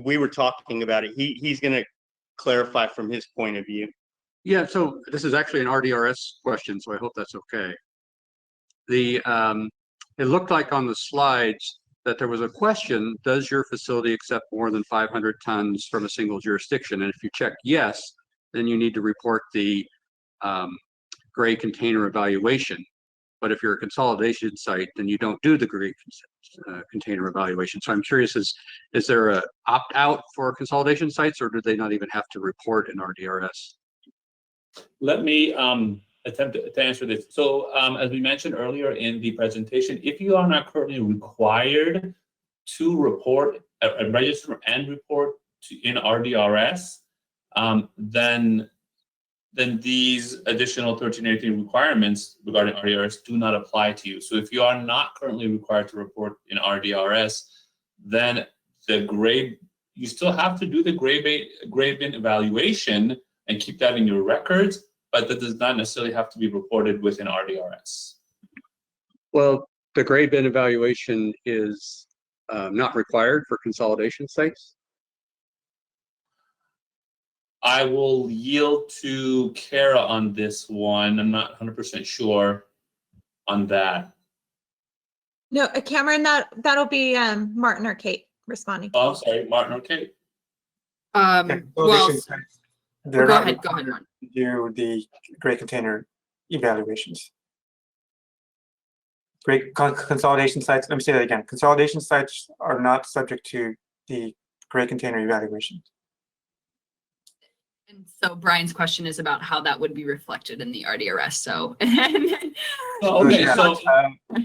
we were talking about it. He's going to clarify from his point of view. Yeah, so this is actually an RDRS question, so I hope that's okay. It looked like on the slides that there was a question, does your facility accept more than 500 tons from a single jurisdiction? And if you check yes, then you need to report the gray container evaluation. But if you're a consolidation site, then you don't do the gray container evaluation. So I'm curious, is there a opt-out for consolidation sites, or do they not even have to report in Rdrs? Let me attempt to answer this. So as we mentioned earlier in the presentation, if you are not currently required to report, register and report in Rdrs, then these additional 1318 requirements regarding Rdrs do not apply to you. So if you are not currently required to report in Rdrs, then you still have to do the gray bin evaluation and keep that in your records, but that does not necessarily have to be reported within Rdrs. Well, the gray bin evaluation is not required for consolidation sites. I will yield to Kara on this one. I'm not 100% sure on that. No, Cameron, that'll be Martin or Kate responding. Oh, I'm sorry, Martin or Kate. Okay, Well, consolidation sites, they're go not ahead, Martin. required to do the gray container evaluations. Consolidation sites, let me say that again. Consolidation sites are not subject to the gray container evaluation. And so Brian's question is about how that would be reflected in the RDRS. So, Oh, okay, Yeah, so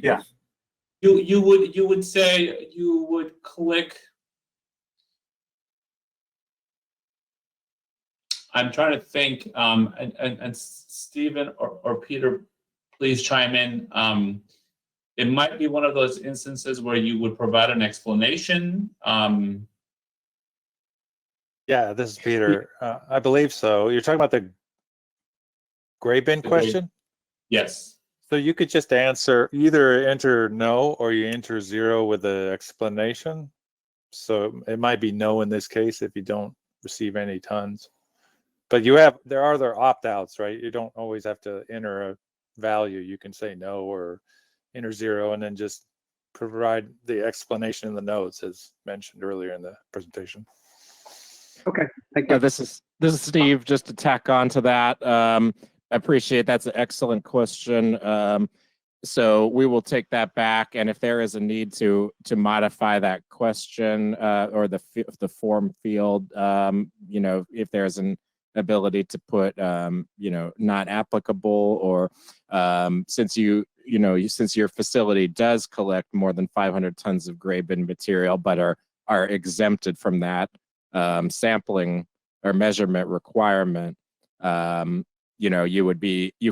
yeah. you would say you would click. I'm trying to think, and Stephen or Peter, please chime in. It might be one of those instances where you would provide an explanation. Yeah, this is Peter. I believe so. You're talking about the gray bin question? Yes. So you could just answer, either enter no or you enter 0 with the explanation. So it might be no in this case if you don't receive any tons. But there are other opt-outs, right? You don't always have to enter a value. You can say no or enter 0 and then just provide the explanation in the notes as mentioned earlier in the presentation. Okay, thank you. This is Steve. Just to tack on to that, I appreciate that's an excellent question. So we will take that back, and if there is a need to modify that question or the form field, if there's an ability to put not applicable, or since since your facility does collect more than 500 tons of gray bin material, but are exempted from that sampling or measurement requirement, you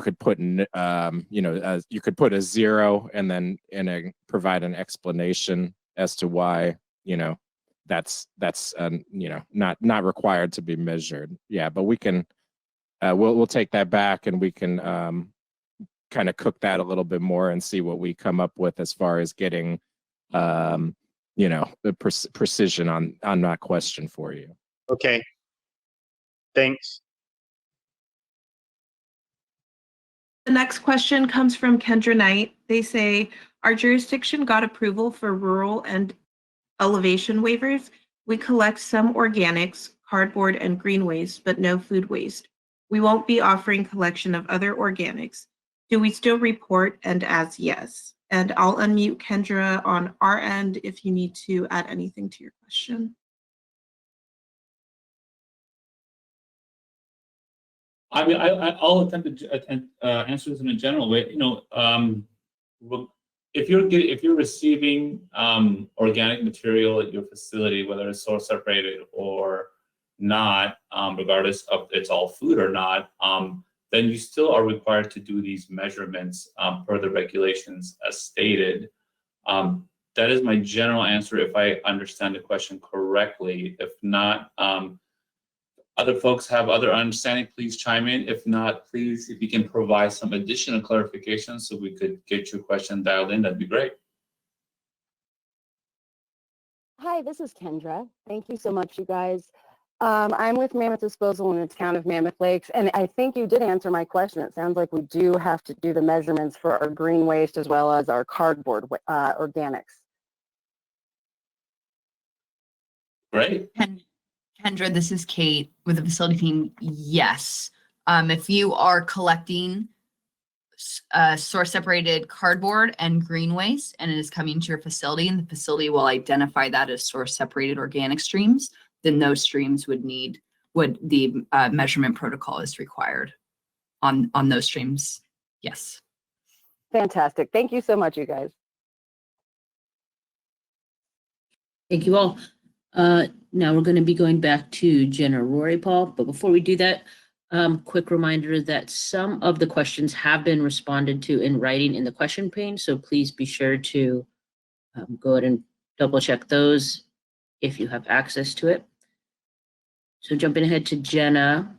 could put you could put a 0 and then provide an explanation as to why that's not required to be measured. Yeah, but we can we'll take that back, and we can kind of cook that a little bit more and see what we come up with as far as getting the precision on that question for you. Okay. Thanks. The next question comes from Kendra Knight. They say, our jurisdiction got approval for rural and elevation waivers. We collect some organics, cardboard, and green waste, but no food waste. We won't be offering collection of other organics. Do we still report? And as yes. And I'll unmute Kendra on our end if you need to add anything to your question. I mean, I'll attempt to answer this in a general way. If you're receiving organic material at your facility, whether it's source separated or not, regardless of it's all food or not, then you still are required to do these measurements per the regulations as stated. That is my general answer if I understand the question correctly. If not, other folks have other understanding, please chime in. If not, please, if you can provide some additional clarification so we could get your question dialed in, that'd be great. Hi, this is Kendra. Thank you so much, you guys. I'm with Mammoth Disposal in the town of Mammoth Lakes, and I think you did answer my question. It sounds like we do have to do the measurements for our green waste as well as our cardboard organics. Great. Kendra, this is Kate with the facility team. Yes. If you are collecting source separated cardboard and green waste and it is coming to your facility and the facility will identify that as source separated organic streams, then those streams would the measurement protocol is required on those streams. Yes. Fantastic. Thank you so much, you guys. Thank you all. Now we're going to be going back to Jenna Rory Paul, but before we do that, quick reminder that some of the questions have been responded to in writing in the question pane, so please be sure to go ahead and double check those if you have access to it. So jumping ahead to Jenna,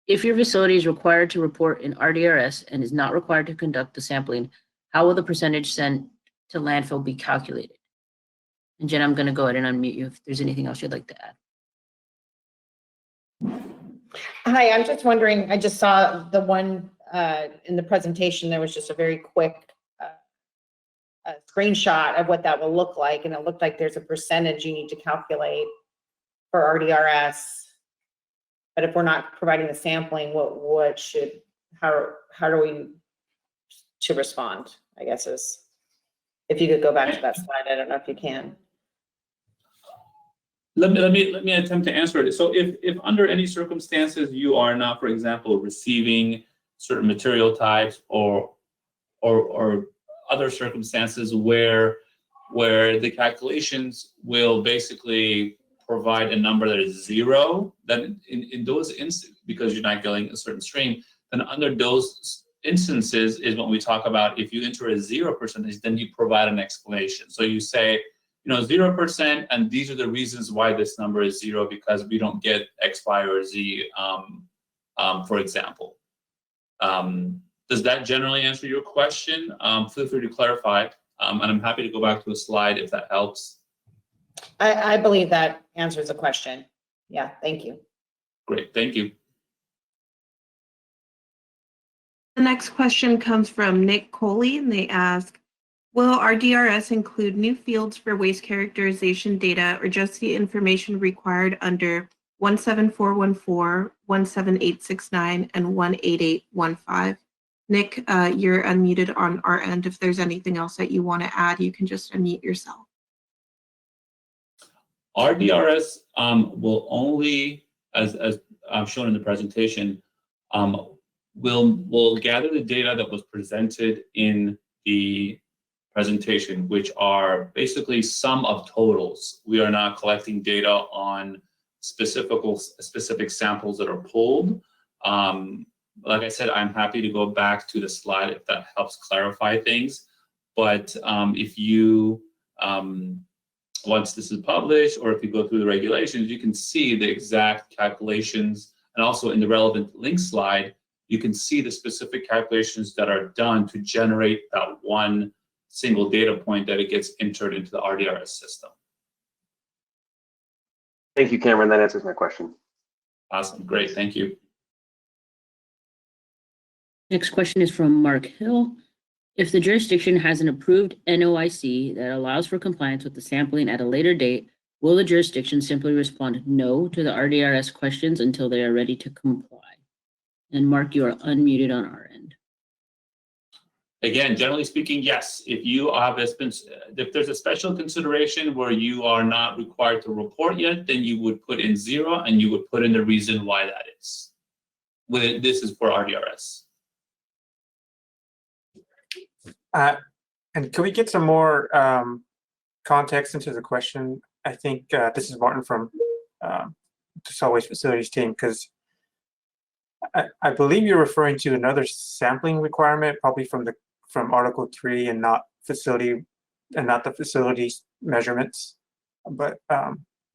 if your facility is required to report an RDRS and is not required to conduct the sampling, how will the percentage sent to landfill be calculated? And Jen, I'm going to go ahead and unmute you if there's anything else you'd like to add. Hi, I'm just wondering, I just saw the one in the presentation, there was just a very quick screenshot of what that will look like. And it looked like there's a percentage you need to calculate for RDRS. But if we're not providing the sampling, how do we to respond, I guess is, if you could go back to that slide, I don't know if you can. Let me attempt to answer it. So if under any circumstances you are not, for example, receiving certain material types or other circumstances where the calculations will basically provide a number that is 0, then in those instances, because you're not getting a certain stream, then under those instances is when we talk about if you enter a 0%, then you provide an explanation. So you say, 0%, and these are the reasons why this number is 0, because we don't get X, Y, or Z, for example. Does that generally answer your question? Feel free to clarify, and I'm happy to go back to a slide if that helps. I believe that answers the question. Yeah, thank you. Great, thank you. The next question comes from Nick Coley, and they ask, will Rdrs include new fields for waste characterization data or just the information required under 17414, 17869, and 18815? Nick, you're unmuted on our end. If there's anything else that you want to add, you can just unmute yourself. Rdrs will only, as shown in the presentation, will gather the data that was presented in the presentation, which are basically sum of totals. We are not collecting data on specific samples that are pulled. Like I said, I'm happy to go back to the slide if that helps clarify things. But if you, once this is published, or if you go through the regulations, you can see the exact calculations, and also in the relevant link slide, you can see the specific calculations that are done to generate that one single data point that it gets entered into the Rdrs system. Thank you, Cameron. That answers my question. Awesome, great, thank you. Next question is from Mark Hill. If the jurisdiction has an approved NOIC that allows for compliance with the sampling at a later date, will the jurisdiction simply respond no to the Rdrs questions until they are ready to comply? And Mark, you are unmuted on our end. Again, generally speaking, yes. If you have if there's a special consideration where you are not required to report yet, then you would put in 0 and you would put in the reason why that is. This is for Rdrs. And can we get some more context into the question? I think this is Martin from the Solid Waste Facilities team, because I believe you're referring to another sampling requirement, probably from Article 3 and not the facilities measurements. But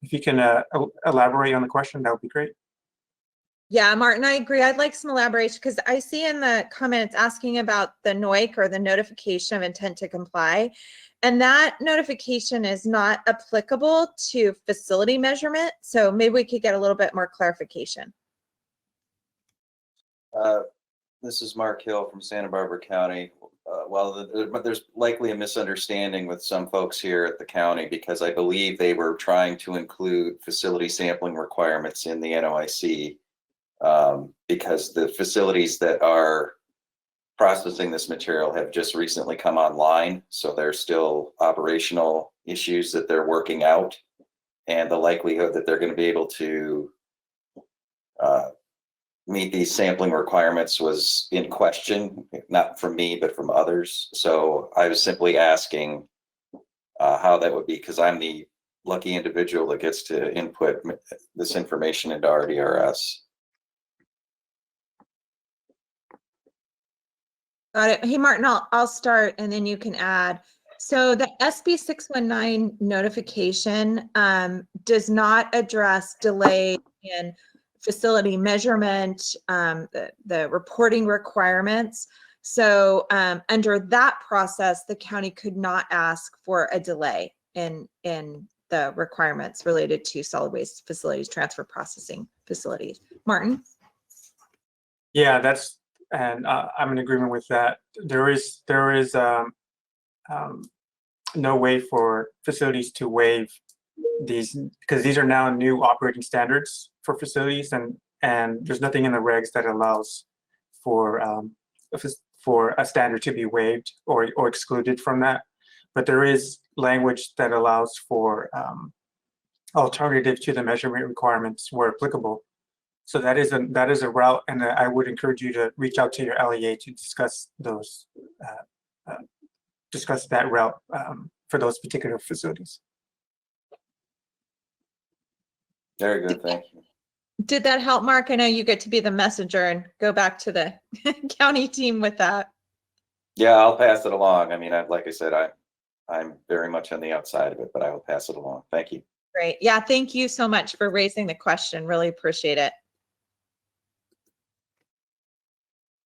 if you can elaborate on the question, that would be great. Yeah, Martin, I agree. I'd like some elaboration because I see in the comments asking about the NOIC, or the notification of intent to comply. And that notification is not applicable to facility measurement. So maybe we could get a little bit more clarification. This is Mark Hill from Santa Barbara County. There's likely a misunderstanding with some folks here at the county, because I believe they were trying to include facility sampling requirements in the NOIC, because the facilities that are processing this material have just recently come online. So there's still operational issues that they're working out, and the likelihood that they're going to be able to meet these sampling requirements was in question, not from me, but from others. So I was simply asking how that would be, because I'm the lucky individual that gets to input this information into Rdrs. Got it. Hey, Martin, I'll start and then you can add. So the SB 619 notification does not address delay in facility measurement, the reporting requirements. So under that process, the county could not ask for a delay in the requirements related to solid waste facilities, transfer processing facilities. Martin? Yeah, and I'm in agreement with that. There is no way for facilities to waive these, because these are now new operating standards for facilities, and and there's nothing in the regs that allows for a standard to be waived or excluded from that. But there is language that allows for alternative to the measurement requirements where applicable. So that is a route, and I would encourage you to reach out to your LEA to discuss those discuss that route for those particular facilities. Very good, thank you. Did that help, Mark? I know you get to be the messenger and go back to the county team with that. Yeah, I'll pass it along. I mean, like I said, I'm very much on the outside of it, but I will pass it along. Thank you. Great. Yeah, thank you so much for raising the question. Really appreciate it.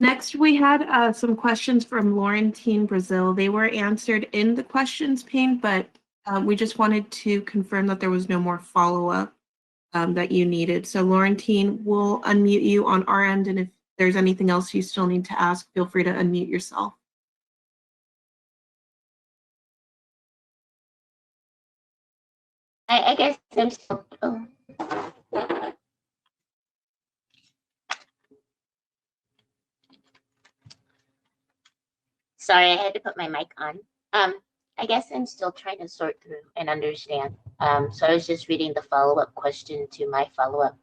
Next, we had some questions from Laurentine Brazil. They were answered in the questions pane, but we just wanted to confirm that there was no more follow-up that you needed. So Laurentine, we'll unmute you on our end, and if there's anything else you still need to ask, feel free to unmute yourself. I guess I'm still. Oh. Sorry, I had to put my mic on. I guess I'm still trying to sort through and understand. So I was just reading the follow-up question to my follow-up.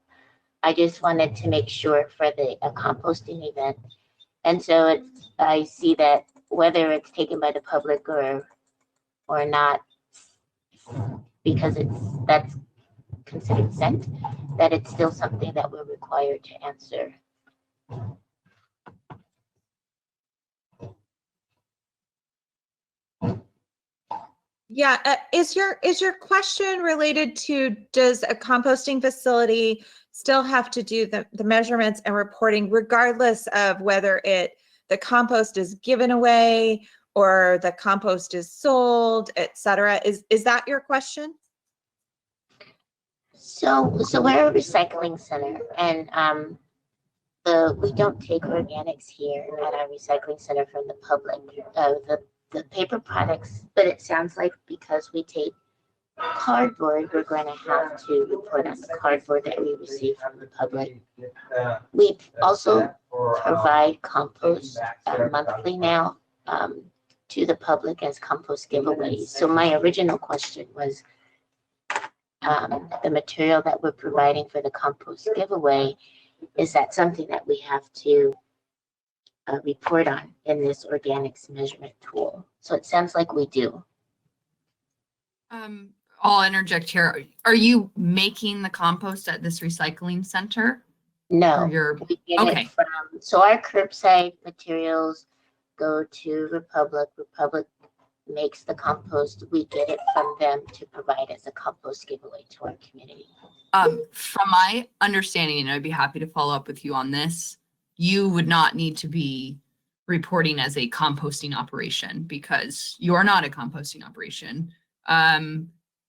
I just wanted to make sure for the composting event. And so I see that whether it's taken by the public or not, because that's considered sent, that it's still something that we're required to answer. Yeah, is your question related to, does a composting facility still have to do the measurements and reporting regardless of whether the compost is given away or the compost is sold, et cetera? Is that your question? So we're a recycling center, and we don't take organics here at our recycling center from the public. The paper products, but it sounds like because we take cardboard, we're going to have to report on the cardboard that we receive from the public. We also provide compost monthly now to the public as compost giveaways. So my original question was the material that we're providing for the compost giveaway, is that something that we have to report on in this organics measurement tool? So it sounds like we do. I'll interject here. Are you making the compost at this recycling center? No, we get okay. It from, so our curbside materials go to Republic. Republic makes the compost. We get it from them to provide as a compost giveaway to our community. From my understanding, and I'd be happy to follow up with you on this, you would not need to be reporting as a composting operation because you are not a composting operation.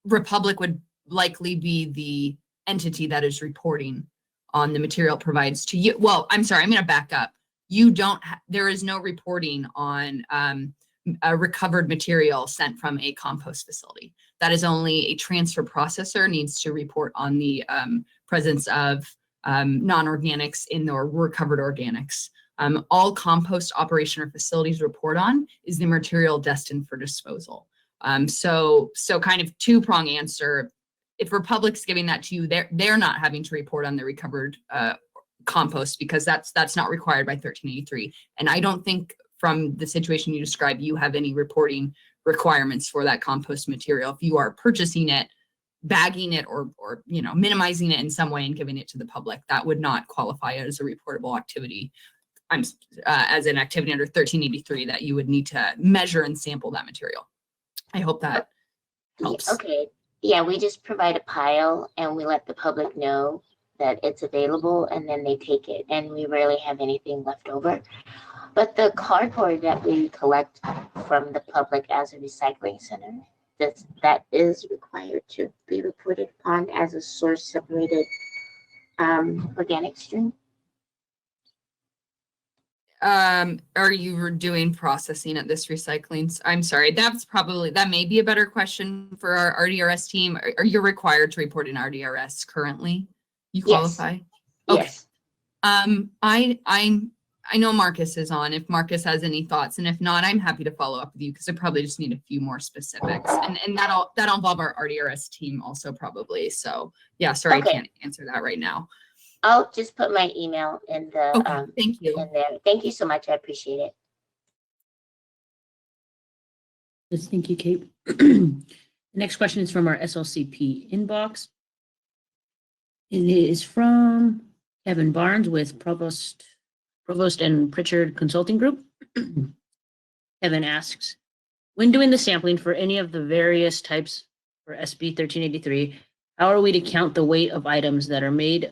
Republic would likely be the entity that is reporting on the material it provides to you. Well, I'm sorry, I'm going to back up. You don't, there is no reporting on a recovered material sent from a compost facility. That is only a transfer processor needs to report on the presence of non-organics in their recovered organics. All compost operation or facilities report on is the material destined for disposal. So kind of two-prong answer. If Republic's giving that to you, they're not having to report on the recovered compost because that's not required by 1383. And I don't think from the situation you described, you have any reporting requirements for that compost material. If you are purchasing it, bagging it, or minimizing it in some way and giving it to the public, that would not qualify as a reportable activity. As an activity under 1383 that you would need to measure and sample that material. I hope that helps. Okay. Yeah, we just provide a pile and we let the public know that it's available and then they take it, and we rarely have anything left over. But the cardboard that we collect from the public as a recycling center, that is required to be reported upon as a source separated organic stream. Are you doing processing at this recycling? I'm sorry, that may be a better question for our RDRS team. Are you required to report an RDRS currently? You qualify? Yes. Okay. Yes. I know Marcus is on, if Marcus has any thoughts, and if not, I'm happy to follow up with you because I probably just need a few more specifics. And that'll involve our RDRS team also probably. So yeah, sorry, Okay. I can't answer that right now. I'll just put my email in the Okay, thank you. in there. Thank you so much. I appreciate it. Yes, thank you, Kate. The next question is from our SLCP inbox. It is from Kevin Barnes with Provost and Pritchard Consulting Group. Kevin asks, when doing the sampling for any of the various types for SB 1383, how are we to count the weight of items that are made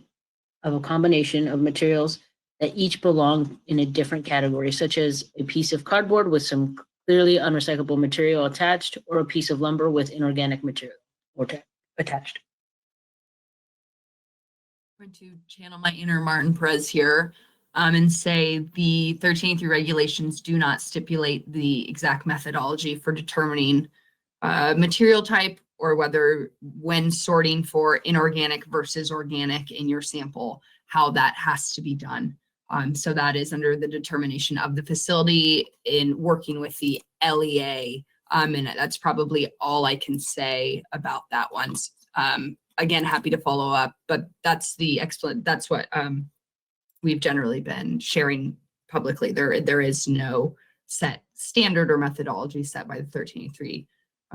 of a combination of materials that each belong in a different category, such as a piece of cardboard with some clearly unrecyclable material attached, or a piece of lumber with inorganic material attached? I'm going to channel my inner Martin Perez here and say the 1383 regulations do not stipulate the exact methodology for determining material type, or whether when sorting for inorganic versus organic in your sample, how that has to be done. So that is under the determination of the facility in working with the LEA. And that's probably all I can say about that one. Again, happy to follow up, but that's that's what we've generally been sharing publicly. There is no set standard or methodology set by the 1383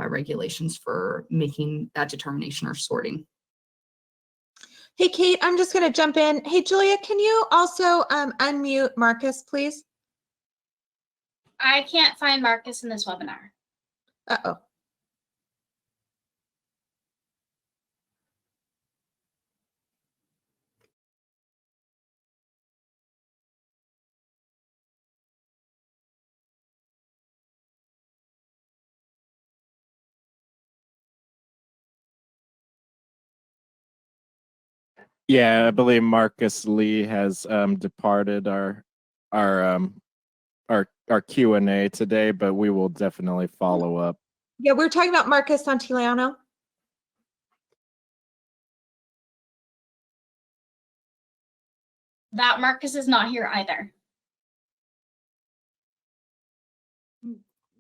regulations for making that determination or sorting. Hey, Kate, I'm just going to jump in. Hey, Julia, can you also unmute Marcus, please? I can't find Marcus in this webinar. Uh-oh. Yeah, I believe Marcus Lee has departed our Q&A today, but we will definitely follow up. Yeah, we're talking about Marcus Santillano. That Marcus is not here either.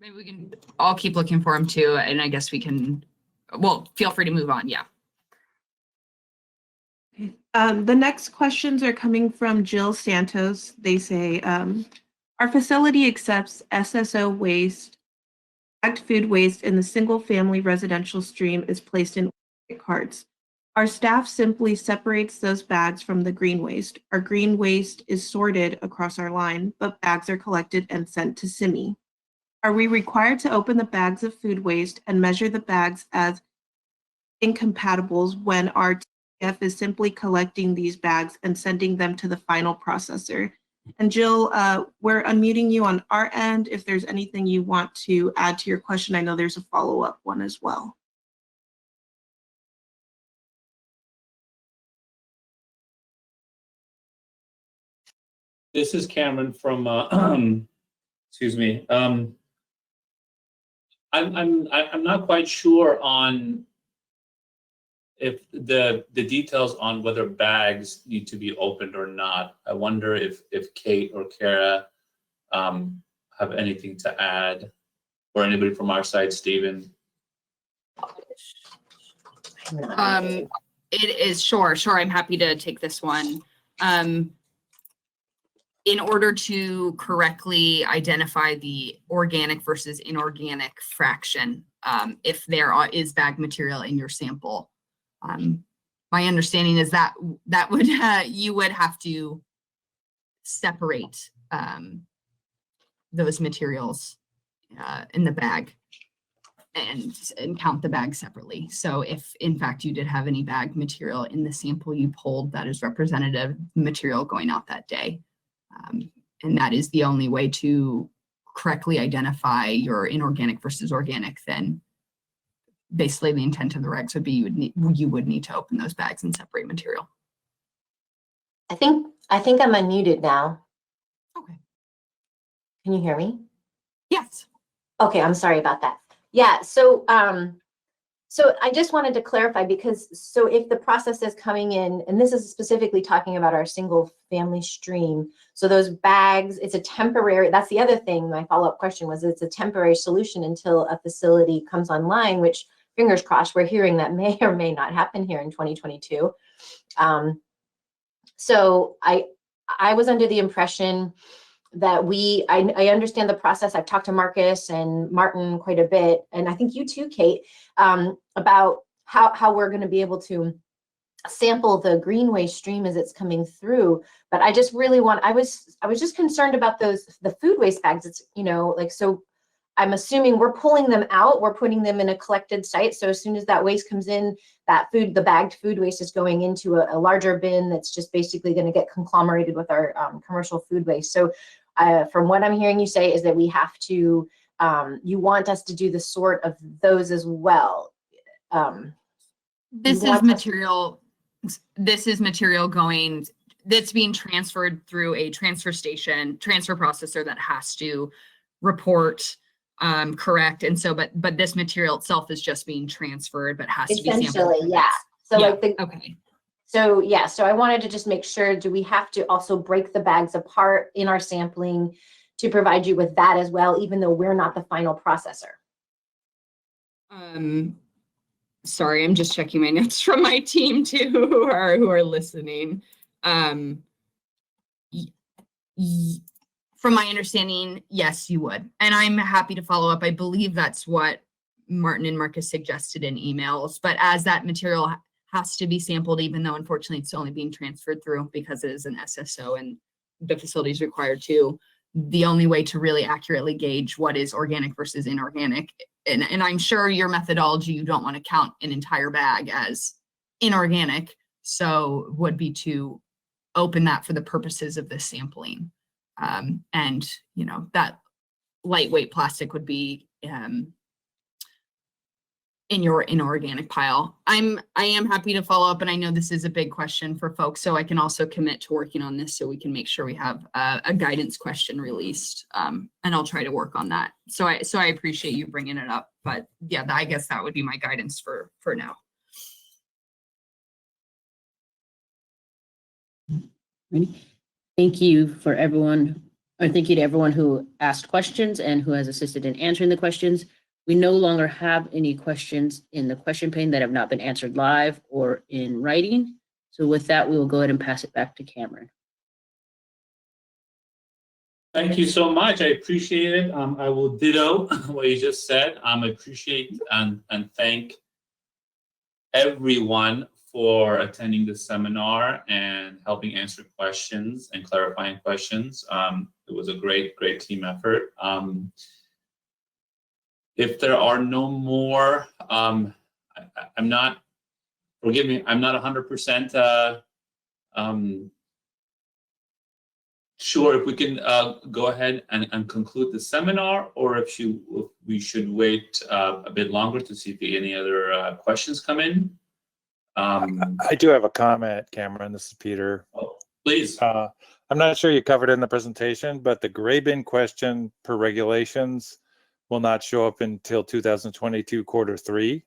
Maybe we can, I'll keep looking for him too. And I guess we can, well, feel free to move on. Yeah. The next questions are coming from Jill Santos. They say, our facility accepts SSO waste, bagged food waste in the single-family residential stream is placed in carts. Our staff simply separates those bags from the green waste. Our green waste is sorted across our line, but bags are collected and sent to SIMI. Are we required to open the bags of food waste and measure the bags as incompatibles when our TF is simply collecting these bags and sending them to the final processor? And Jill, we're unmuting you on our end. If there's anything you want to add to your question, I know there's a follow-up one as well. This is Cameron from, excuse me. I'm not quite sure on if the details on whether bags need to be opened or not. I wonder if Kate or Kara have anything to add, or anybody from our side, Stephen. It is, sure. I'm happy to take this one. In order to correctly identify the organic versus inorganic fraction, if there is bag material in your sample, my understanding is that would you would have to separate those materials in the bag and count the bag separately. So if in fact you did have any bag material in the sample you pulled that is representative material going out that day, and that is the only way to correctly identify your inorganic versus organic, then basically the intent of the regs would be you would need to open those bags and separate material. I think I'm unmuted now. Okay. Can you hear me? Yes. Okay, I'm sorry about that. Yeah, so So I just wanted to clarify because, so if the process is coming in, and this is specifically talking about our single family stream, so those bags, it's a temporary, that's the other thing, my follow-up question was, it's a temporary solution until a facility comes online, which fingers crossed, we're hearing that may or may not happen here in 2022. So I was under the impression that I understand the process. I've talked to Marcus and Martin quite a bit, and I think you too, Kate, about how we're going to be able to sample the green waste stream as it's coming through. But I just really I was just concerned about the food waste bags. It's, you know, like, so I'm assuming we're pulling them out, we're putting them in a collected site. So as soon as that waste comes in, the bagged food waste is going into a larger bin that's just basically going to get conglomerated with our commercial food waste. So from what I'm hearing you say is that we have to, you want us to do the sort of those as well. This is material going, that's being transferred through a transfer processor that has to report correct. And so, but this material itself is just being transferred, but has to be sampled. Essentially, yeah. So yeah. like Okay. So yeah, so I wanted to just make sure, do we have to also break the bags apart in our sampling to provide you with that as well, even though we're not the final processor? Sorry, I'm just checking my notes from my team too, who are listening. From my understanding, yes, you would. And I'm happy to follow up. I believe that's what Martin and Marcus suggested in emails, but as that material has to be sampled, even though unfortunately it's only being transferred through because it is an SSO and the facility is required to, the only way to really accurately gauge what is organic versus inorganic, and I'm sure your methodology, you don't want to count an entire bag as inorganic, so would be to open that for the purposes of this sampling. And you know, that lightweight plastic would be in your inorganic pile. I am happy to follow up, and I know this is a big question for folks, so I can also commit to working on this so we can make sure we have a guidance question released, and I'll try to work on that. So I appreciate you bringing it up, but yeah, I guess that would be my guidance for now. Thank you for everyone, or thank you to everyone who asked questions and who has assisted in answering the questions. We no longer have any questions in the question pane that have not been answered live or in writing. So with that, we will go ahead and pass it back to Cameron. Thank you so much. I appreciate it. I will ditto what you just said. I appreciate and thank everyone for attending the seminar and helping answer questions and clarifying questions. It was a great team effort. If there are no more, I'm not, forgive me, I'm not 100% sure if we can go ahead and conclude the seminar, or if we should wait a bit longer to see if any other questions come in. I do have a comment, Cameron. This is Peter. Oh, please. I'm not sure you covered it in the presentation, but the gray bin question per regulations will not show up until 2022 Q3.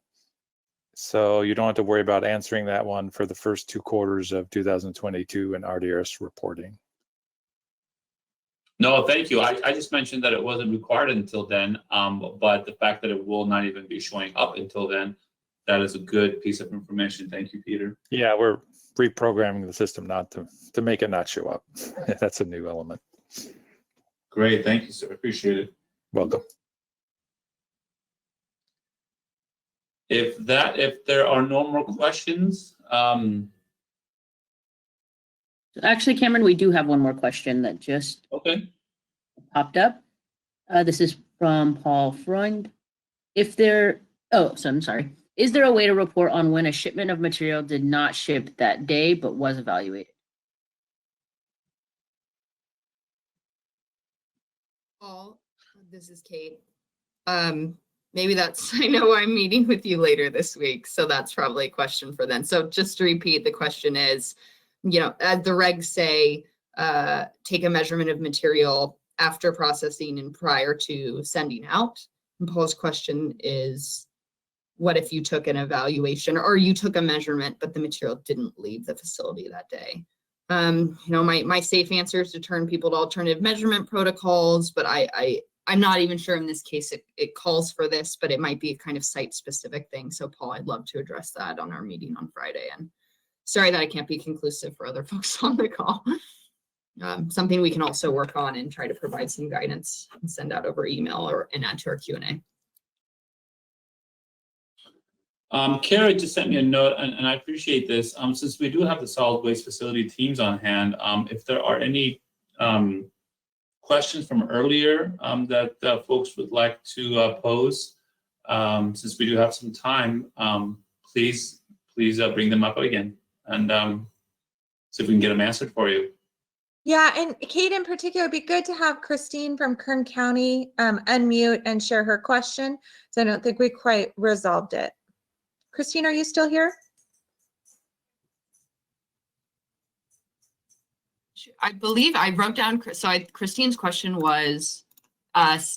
So you don't have to worry about answering that one for the first 2 quarters of 2022 in Rdrs reporting. No, thank you. I just mentioned that it wasn't required until then, but the fact that it will not even be showing up until then, that is a good piece of information. Thank you, Peter. Yeah, we're reprogramming the system not to make it not show up. That's a new element. Great, thank you, sir. Appreciate it. Welcome. If there are no more questions, Actually, Cameron, we do have one more question that just popped up. This is from Paul Freund. Is there a way to report on when a shipment of material did not ship that day but was evaluated? Paul, this is Kate. Maybe that's, I know I'm meeting with you later this week, so that's probably a question for then. So just to repeat, the question is, you know, as the regs say, take a measurement of material after processing and prior to sending out. And Paul's question is, what if you took an evaluation or you took a measurement, but the material didn't leave the facility that day? You know, my safe answer is to turn people to alternative measurement protocols, but I'm not even sure in this case it calls for this, but it might be a kind of site specific thing. So Paul, I'd love to address that on our meeting on Friday. And sorry that I can't be conclusive for other folks on the call. Something we can also work on and try to provide some guidance and send out over email and add to our Q&A. Kara just sent me a note, and I appreciate this. Since we do have the solid waste facility teams on hand, if there are any questions from earlier that folks would like to pose, since we do have some time, please bring them up again and see if we can get them answered for you. Yeah, and Kate in particular, it'd be good to have Christine from Kern County unmute and share her question. So I don't think we quite resolved it. Christine, are you still here? I believe I wrote down, Christine's question was,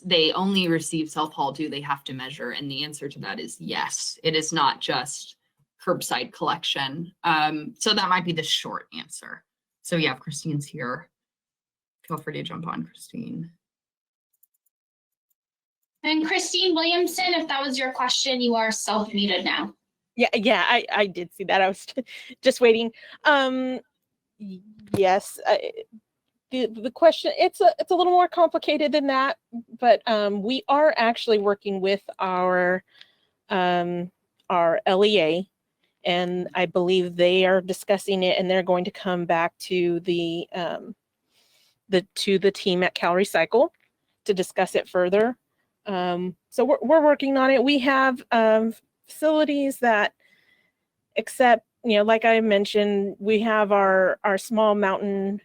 they only receive self-haul, do they have to measure? And the answer to that is yes. It is not just curbside collection. So that might be the short answer. So yeah, if Christine's here, feel free to jump on, Christine. And Christine Williamson, if that was your question, you are self-muted now. Yeah, I did see that. I was just waiting. Yes, the question, it's a little more complicated than that, but we are actually working with our LEA, and I believe they are discussing it, and they're going to come back to the team at CalRecycle to discuss it further. So we're working on it. We have facilities that accept, you know, like I mentioned, we have our small mountain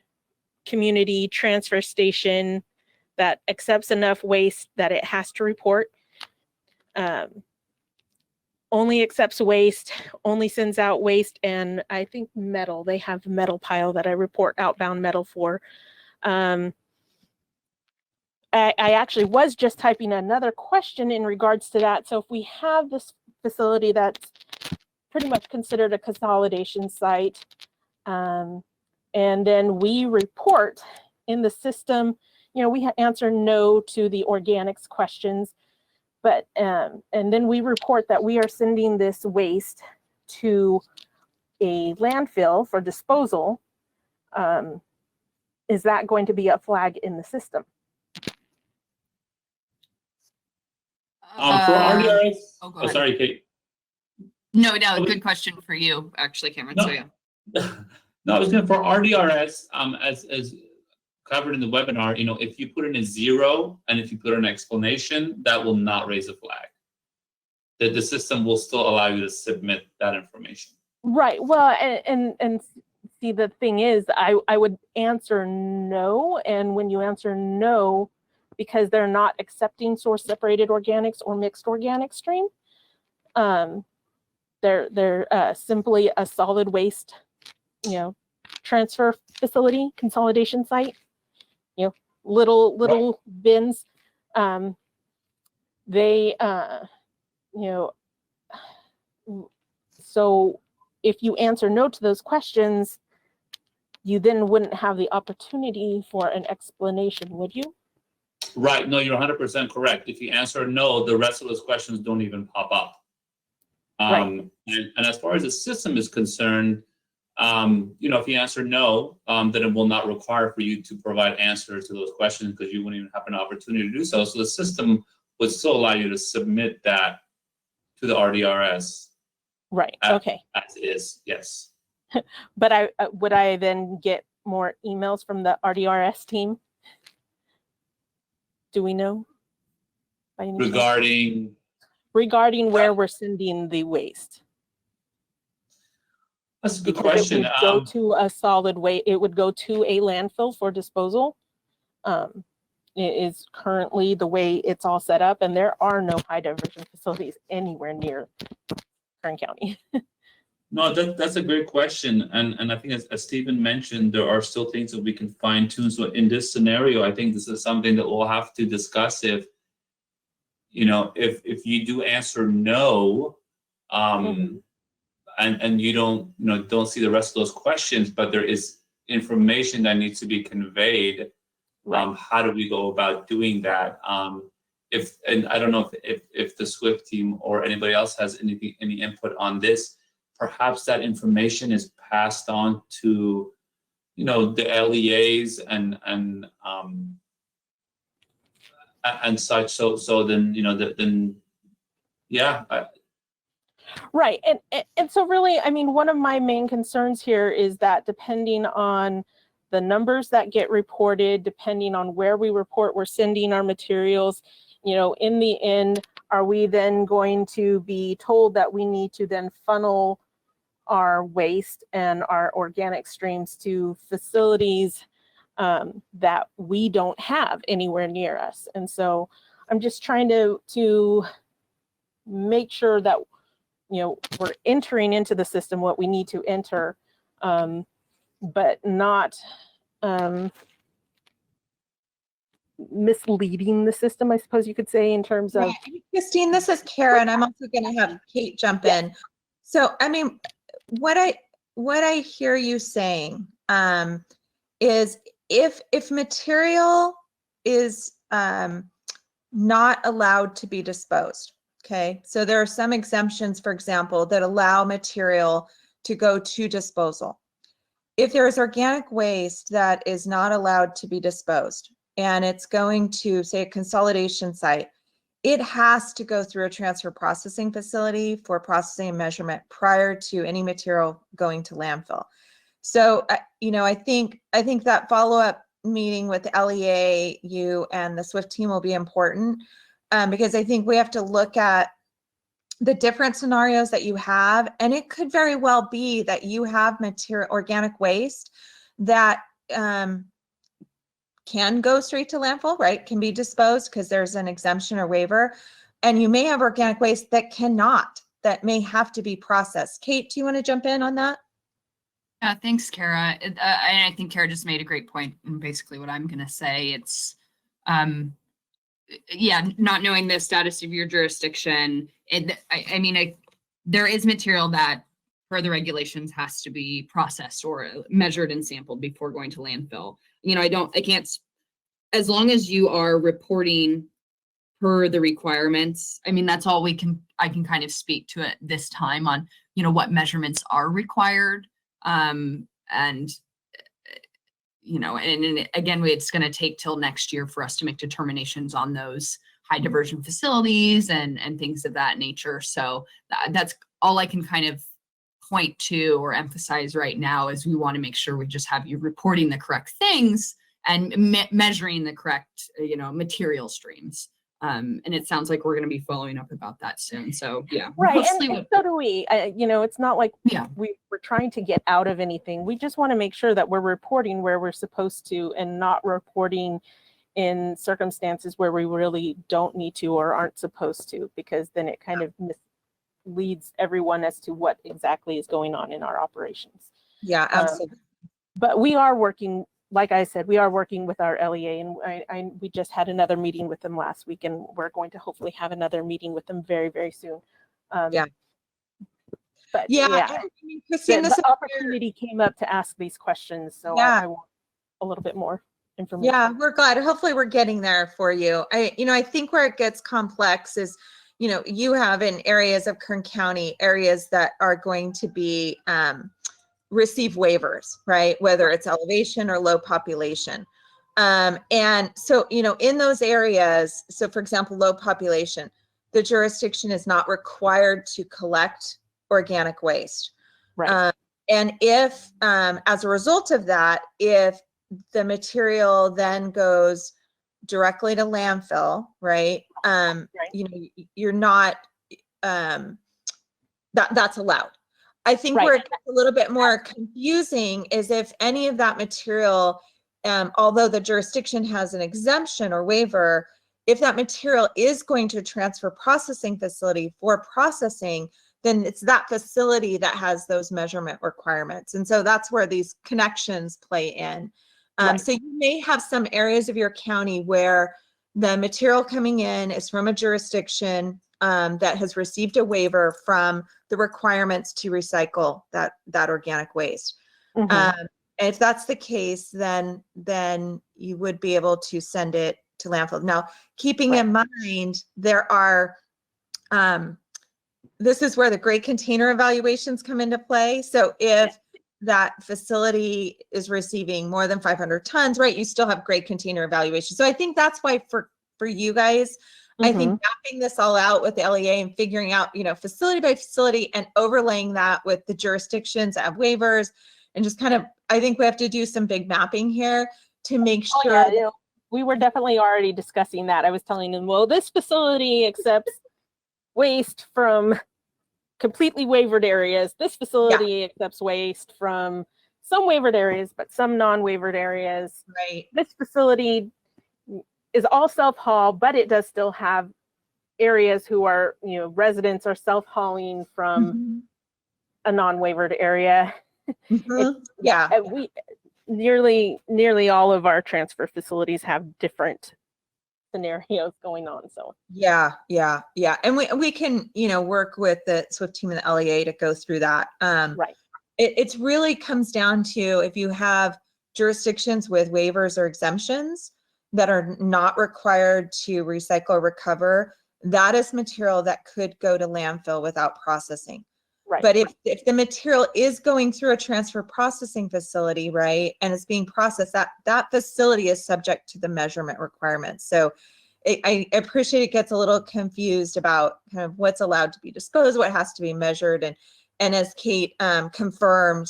community transfer station that accepts enough waste that it has to report. Only accepts waste, only sends out waste, and I think metal. They have metal pile that I report outbound metal for. I actually was just typing another question in regards to that. So if we have this facility that's pretty much considered a consolidation site, and then we report in the system, you know, we answer no to the organics questions, but and then we report that we are sending this waste to a landfill for disposal. Is that going to be a flag in the system? For Rdrs, oh, sorry, Kate. No, good question for you, actually, Cameron. No. So yeah. No, I was going for RDRS, as covered in the webinar, you know, if you put in a 0 and if you put an explanation, that will not raise a flag. The system will still allow you to submit that information. Right. Well, and see, the thing is, I would answer no, and when you answer no, because they're not accepting source separated organics or mixed organic stream, they're simply a solid waste, you know, transfer facility, consolidation site, you know, little bins. They, you know, so if you answer no to those questions, you then wouldn't have the opportunity for an explanation, would you? Right. No, you're 100% correct. If you answer no, the rest of those questions don't even pop up. Right. And as far as the system is concerned, you know, if you answer no, then it will not require for you to provide answers to those questions because you wouldn't even have an opportunity to do so. So the system would still allow you to submit that to the RDRS. Right. Okay. As is, yes. But would I then get more emails from the RDRS team? Do we know? Regarding where we're sending the waste. That's a good because question. It would go to a solid waste. It would go to a landfill for disposal. It is currently the way it's all set up, and there are no high diversion facilities anywhere near Kern County. No, that's a great question. And I think as Stephen mentioned, there are still things that we can fine tune. So in this scenario, I think this is something that we'll have to discuss if, you know, if you do answer no, and you don't see the rest of those questions, but there is information that needs to be conveyed. How do we go about doing that? And I don't know if the SWIFT team or anybody else has any input on this. Perhaps that information is passed on to, the LEAs and such. So then, yeah. Right. And so really, I mean, one of my main concerns here is that depending on the numbers that get reported, depending on where we report we're sending our materials, in the end, are we then going to be told that we need to then funnel our waste and our organic streams to facilities that we don't have anywhere near us? And so I'm just trying to make sure that we're entering into the system what we need to enter, but not misleading the system, I suppose you could say, in terms of. Christine, this is Karen. I'm also going to have Kate jump in. So, I mean, what I hear you saying is if material is not allowed to be disposed. Okay, so there are some exemptions, for example, that allow material to go to disposal. If there is organic waste that is not allowed to be disposed and it's going to, say, a consolidation site, it has to go through a transfer processing facility for processing and measurement prior to any material going to landfill. So, I think that follow-up meeting with the LEA, you and the SWIFT team will be important. Because I think we have to look at the different scenarios that you have, and it could very well be that you have organic waste that can go straight to landfill, right? Can be disposed because there's an exemption or waiver, and you may have organic waste that cannot, that may have to be processed. Kate, do you want to jump in on that? Thanks, Kara. And I think Kara just made a great point. And basically what I'm going to say, it's, not knowing the status of your jurisdiction. There is material that per the regulations has to be processed or measured and sampled before going to landfill. I can't, as long as you are reporting per the requirements, that's all I can kind of speak to at this time on, what measurements are required. And again, it's going to take till next year for us to make determinations on those high diversion facilities and things of that nature. So that's all I can kind of point to or emphasize right now, is we want to make sure we just have you reporting the correct things and measuring the correct, material streams. And it sounds like we're going to be following up about that soon. So yeah, right. And so do we. It's not like we're trying to get out of anything. We just want to make sure that we're reporting where we're supposed to and not reporting in circumstances where we really don't need to or aren't supposed to, because then it kind of misleads everyone as to what exactly is going on in our operations. Yeah, absolutely. But we are working. Like I said, we are working with our LEA, and we just had another meeting with them last week, and we're going to hopefully have another meeting with them very, very soon. But Christine, the opportunity came up to ask these questions, so I want a little bit more information. Yeah, we're glad. Hopefully we're getting there for you. I think where it gets complex is, you have in areas of Kern County, areas that are going to be receive waivers, right? Whether it's elevation or low population. And so, in those areas, so for example, low population, the jurisdiction is not required to collect organic waste. Right. And if, as a result of that, if the material then goes directly to landfill, right? You're not, that's allowed. I think where it gets a little bit more confusing is if any of that material, although the jurisdiction has an exemption or waiver, if that material is going to a transfer processing facility for processing, then it's that facility that has those measurement requirements. And so that's where these connections play in. So you may have some areas of your county where the material coming in is from a jurisdiction that has received a waiver from the requirements to recycle that organic waste. And if that's the case, then you would be able to send it to landfill. Now, keeping in mind, there are, this is where the great container evaluations come into play. So if that facility is receiving more than 500 tons, right, you still have great container evaluation. So I think that's why for you guys, I think mapping this all out with the LEA and figuring out, facility by facility and overlaying that with the jurisdictions that have waivers and just kind of, I think we have to do some big mapping here to make sure. We were definitely already discussing that. I was telling them, well, this facility accepts waste from completely waivered areas. This facility accepts waste from some waivered areas, but some non-waivered areas. Right. This facility is all self-haul, but it does still have areas who are, residents are self-hauling from a non-waivered area. Yeah. We nearly all of our transfer facilities have different scenarios going on. So yeah. And we can, work with the SWIFT team and the LEA to go through that. Right. It's really comes down to if you have jurisdictions with waivers or exemptions that are not required to recycle or recover, that is material that could go to landfill without processing. Right. But if the material is going through a transfer processing facility, right, and it's being processed, that facility is subject to the measurement requirements. So I appreciate it gets a little confused about kind of what's allowed to be disposed, what has to be measured, and as Kate confirmed,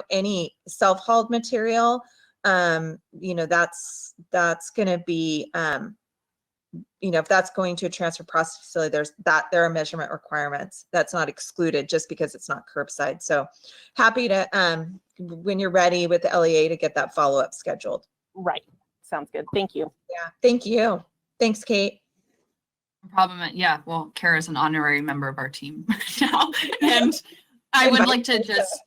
any self-hauled material, that's going to be, if that's going to a transfer process facility, there are measurement requirements. That's not excluded just because it's not curbside. So happy to, when you're ready with the LEA, to get that follow-up scheduled. Right. Sounds good. Thank you. Yeah. Thank you. Thanks, Kate. No problem. Yeah. Well, Kara's an honorary member of our team now. And I would like to just,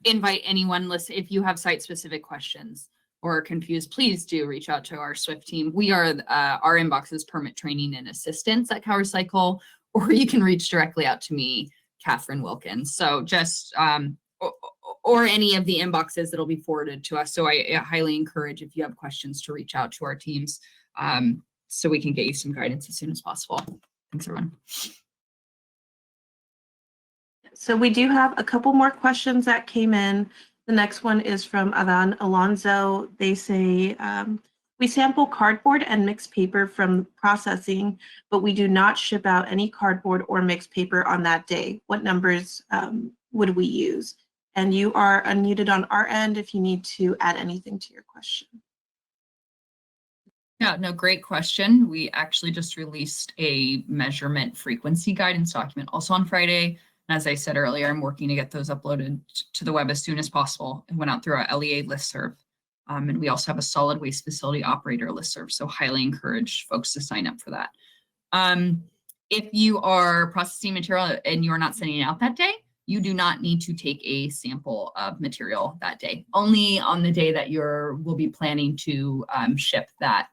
invite anyone listen, if you have site-specific questions or are confused, please do reach out to our SWIFT team. We are, our inbox is permit training and assistance at CalRecycle, or you can reach directly out to me, Catherine Wilkins. So just, or any of the inboxes that'll be forwarded to us. So I highly encourage, if you have questions, to reach out to our teams so we can get you some guidance as soon as possible. Thanks, everyone. So we do have a couple more questions that came in. The next one is from Adan Alonso. They say, we sample cardboard and mixed paper from processing, but we do not ship out any cardboard or mixed paper on that day. What numbers would we use? And you are unmuted on our end if you need to add anything to your question. Yeah, no, great question. We actually just released a measurement frequency guidance document also on Friday. And as I said earlier, I'm working to get those uploaded to the web as soon as possible. It went out through our LEA listserv. And we also have a solid waste facility operator listserv. So highly encourage folks to sign up for that. If you are processing material and you are not sending it out that day, you do not need to take a sample of material that day. Only on the day that will be planning to ship that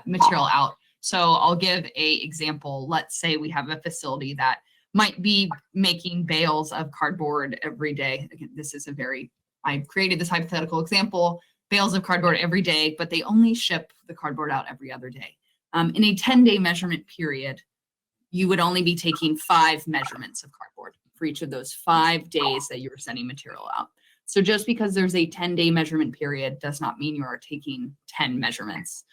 material out. So I'll give a example. Let's say we have a facility that might be making bales of cardboard every day. Again, this is I've created this hypothetical example, bales of cardboard every day, but they only ship the cardboard out every other day. In a 10-day measurement period, you would only be taking 5 measurements of cardboard for each of those 5 days that you're sending material out. So just because there's a 10-day measurement period does not mean you are taking 10 measurements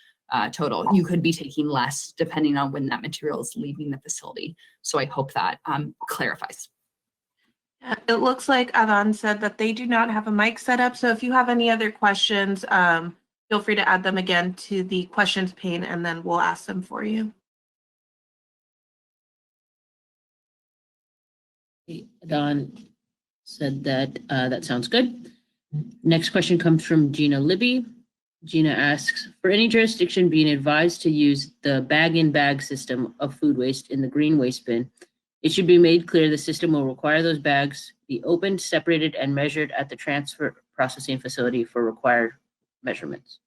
total. You could be taking less depending on when that material is leaving the facility. So I hope that clarifies. It looks like Adan said that they do not have a mic set up. So if you have any other questions, feel free to add them again to the questions pane and then we'll ask them for you. Adan said that that sounds good. Next question comes from Gina Libby. Gina asks, for any jurisdiction being advised to use the bag-in-bag system of food waste in the green waste bin, it should be made clear the system will require those bags be opened, separated, and measured at the transfer processing facility for required measurements.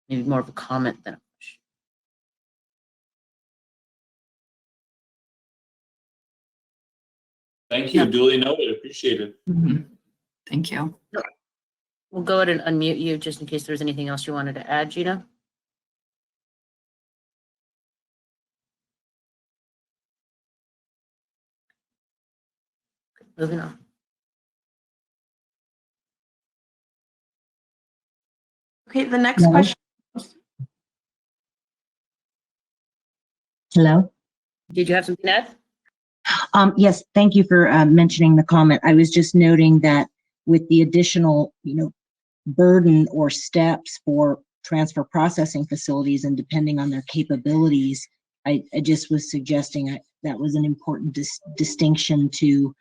Maybe more of a comment than a question. Thank you. Duly noted. Appreciate it. Thank you. We'll go ahead and unmute you just in case there's anything else you wanted to add, Gina. Moving on. Okay, the next question. Hello? Did you have something to add? Yes, thank you for mentioning the comment. I was just noting that with the additional, burden or steps for transfer processing facilities and depending on their capabilities, I just was suggesting that was an important distinction to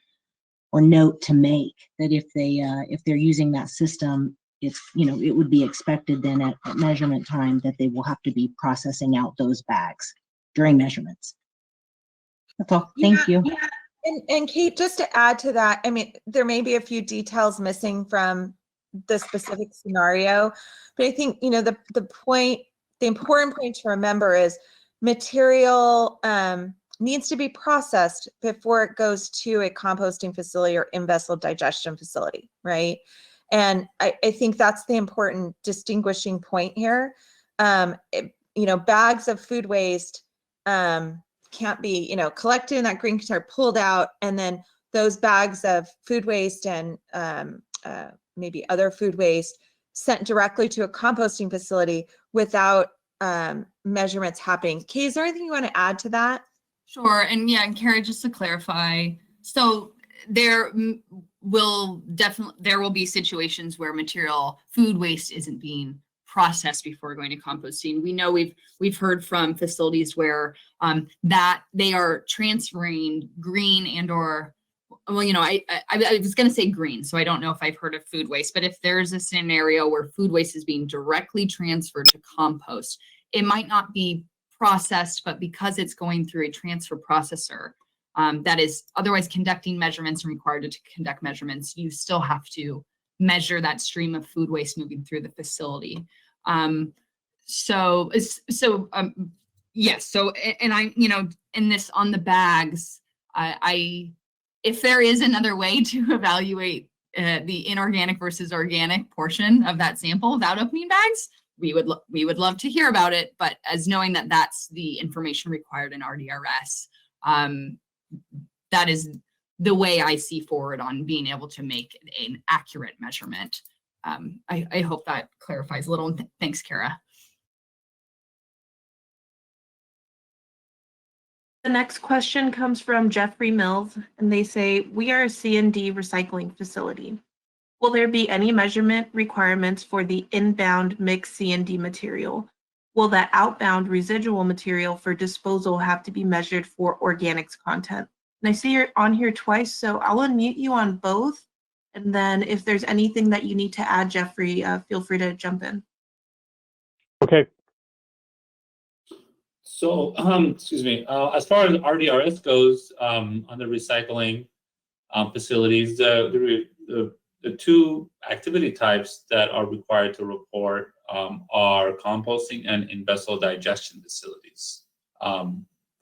or note to make, that if they're using that system, it's, it would be expected then at measurement time that they will have to be processing out those bags during measurements. That's all. Thank you. Yeah. And Kate, just to add to that, I mean, there may be a few details missing from the specific scenario, but I think, the important point to remember is material needs to be processed before it goes to a composting facility or in-vessel digestion facility, right? And I think that's the important distinguishing point here. Bags of food waste can't be, collected in that green container, pulled out, and then those bags of food waste and maybe other food waste sent directly to a composting facility without measurements happening. Kay, is there anything you want to add to that? Sure. And yeah, and Carrie, just to clarify, so there will be situations where food waste isn't being processed before going to composting. We know we've heard from facilities where that they are transferring green and or, well, I was going to say green, so I don't know if I've heard of food waste, but if there's a scenario where food waste is being directly transferred to compost, it might not be processed, but because it's going through a transfer processor that is otherwise conducting measurements and required to conduct measurements, you still have to measure that stream of food waste moving through the facility. Yes. So, and I, in this on the bags, if there is another way to evaluate the inorganic versus organic portion of that sample without opening bags, we would love to hear about it. But as knowing that that's the information required in Rdrs, that is the way I see forward on being able to make an accurate measurement. I hope that clarifies a little. Thanks, Kara. The next question comes from Jeffrey Mills, and they say, we are a C&D recycling facility. Will there be any measurement requirements for the inbound mixed C&D material? Will that outbound residual material for disposal have to be measured for organics content? And I see you're on here twice, so I'll unmute you on both. And then if there's anything that you need to add, Jeffrey, feel free to jump in. Okay. So, excuse me, as far as Rdrs goes, on the recycling facilities, the two activity types that are required to report are composting and in-vessel digestion facilities,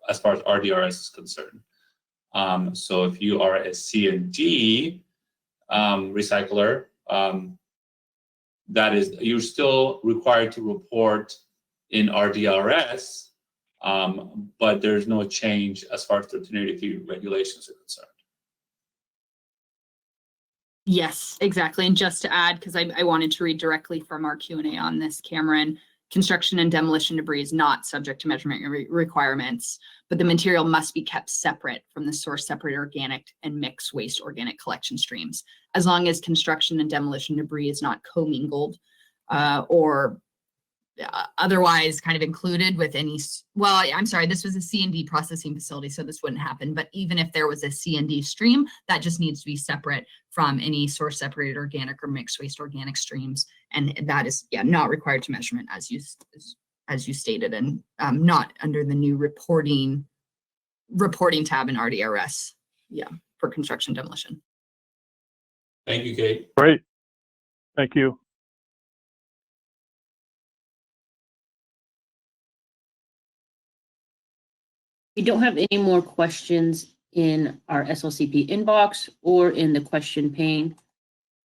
as far as Rdrs is concerned. So if you are a C&D recycler, that is, you're still required to report in Rdrs, but there's no change as far as 1383 regulations are concerned. Yes, exactly. And just to add, because I wanted to read directly from our Q&A on this, Cameron, construction and demolition debris is not subject to measurement requirements, but the material must be kept separate from the source separated organic and mixed waste organic collection streams, as long as construction and demolition debris is not commingled or otherwise kind of included with any, well, I'm sorry, this was a C&D processing facility, so this wouldn't happen. But even if there was a C&D stream, that just needs to be separate from any source separated organic or mixed waste organic streams. And that is, not required to measurement as you stated, and not under the new reporting tab in Rdrs, for construction demolition. Thank you, Kate. Great. Thank you. We don't have any more questions in our SLCP inbox or in the question pane.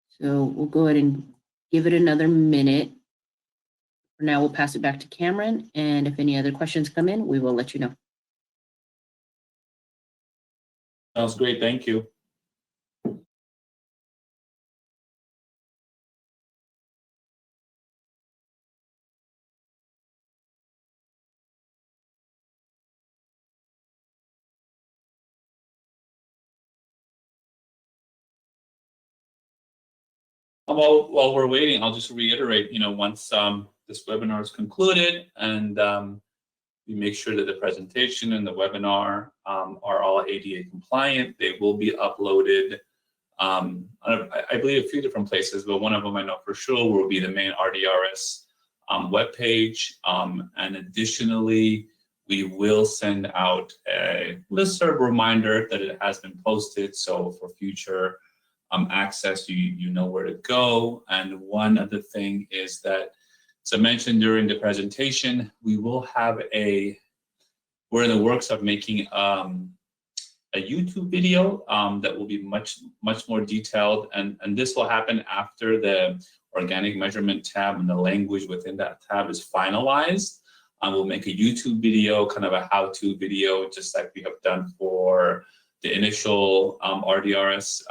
So we'll go ahead and give it another minute. For now, we'll pass it back to Cameron, and if any other questions come in, we will let you know. Sounds great. Thank you. While we're waiting, I'll just reiterate, once this webinar is concluded and we make sure that the presentation and the webinar are all ADA compliant, they will be uploaded, I believe, a few different places, but one of them I know for sure will be the main Rdrs webpage. And additionally, we will send out a listserv reminder that it has been posted. So for future access, you know where to go. And one other thing is that, as I mentioned during the presentation, we will have we're in the works of making a YouTube video that will be much more detailed, and this will happen after the organic measurement tab and the language within that tab is finalized. We'll make a YouTube video, kind of a how-to video, just like we have done for the initial Rdrs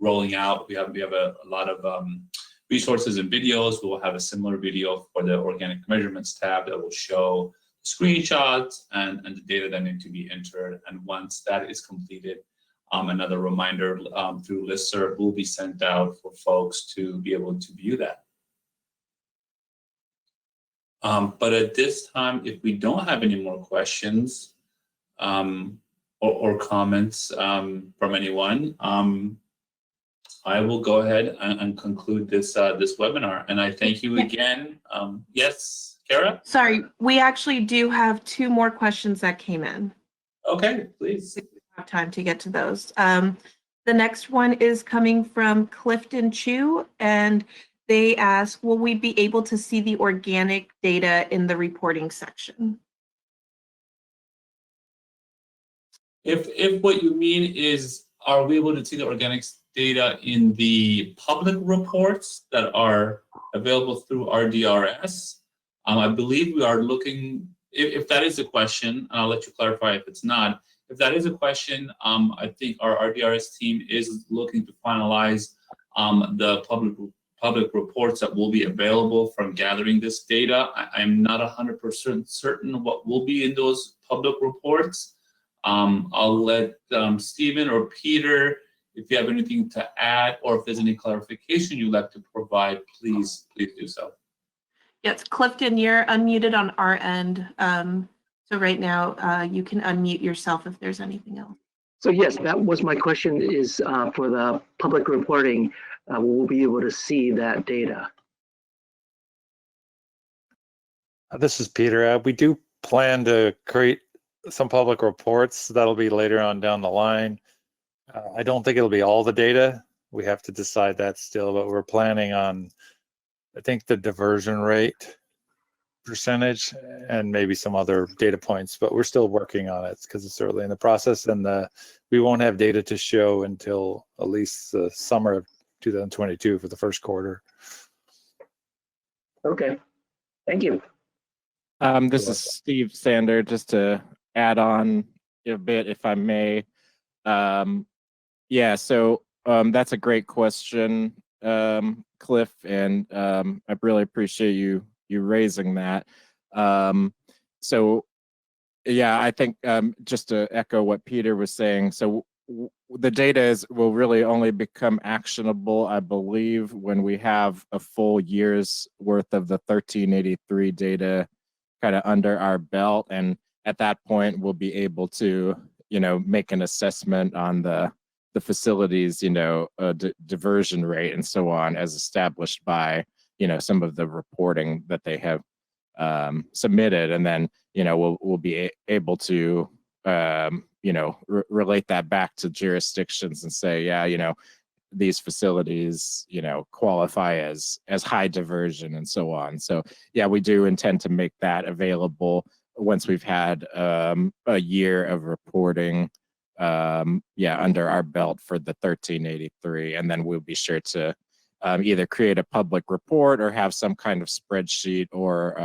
rolling out. We have a lot of resources and videos. We will have a similar video for the organic measurements tab that will show screenshots and the data that need to be entered. And once that is completed, another reminder through listserv will be sent out for folks to be able to view that. But at this time, if we don't have any more questions or comments from anyone, I will go ahead and conclude this webinar. And I thank you again. Yes, Kara? Sorry, we actually do have 2 more questions that came in. Okay, please. We have time to get to those. The next one is coming from Clifton Chu, and they ask, will we be able to see the organic data in the reporting section? If what you mean is, are we able to see the organics data in the public reports that are available through Rdrs? I believe we are looking, if that is a question, and I'll let you clarify if it's not. If that is a question, I think our Rdrs team is looking to finalize the public reports that will be available from gathering this data. I'm not 100% certain what will be in those public reports. I'll let Stephen or Peter, if you have anything to add or if there's any clarification you'd like to provide, please do so. Yes, Clifton, you're unmuted on our end. So right now you can unmute yourself if there's anything else. So yes, that was my question, is for the public reporting, we'll be able to see that data. This is Peter. We do plan to create some public reports that'll be later on down the line. I don't think it'll be all the data. We have to decide that still, but we're planning on, I think, the diversion rate percentage and maybe some other data points, but we're still working on it because it's early in the process, and we won't have data to show until at least the summer of 2022 for the first quarter. Okay, thank you. This is Steve Sander, just to add on a bit, if I may. Yeah, so that's a great question, Cliff, and I really appreciate you raising that. So yeah, I think just to echo what Peter was saying, so the data will really only become actionable, I believe, when we have a full year's worth of the 1383 data kind of under our belt, and at that point we'll be able to make an assessment on the facilities diversion rate and so on, as established by some of the reporting that they have submitted, and then we'll be able to relate that back to jurisdictions and say, yeah, these facilities qualify as high diversion and so on. So yeah, we do intend to make that available once we've had a year of reporting under our belt for the 1383. And then we'll be sure to either create a public report or have some kind of spreadsheet or,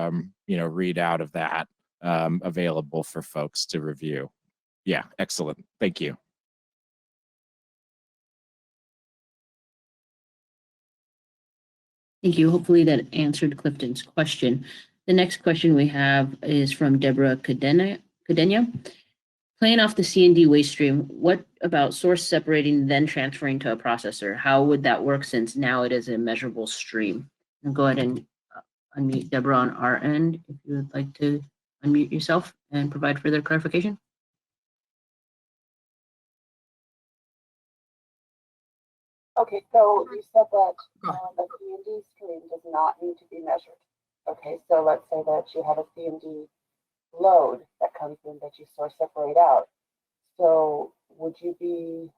readout of that available for folks to review. Yeah, excellent. Thank you. Thank you. Hopefully that answered Clifton's question. The next question we have is from Deborah Cadena. Playing off the C&D waste stream, what about source separating then transferring to a processor? How would that work since now it is a measurable stream? And go ahead and unmute Deborah on our end if you would like to unmute yourself and provide further clarification. Okay, so you said that the C&D stream does not need to be measured. Okay, so let's say that you have a C&D load that comes in that you source separate out. So would you be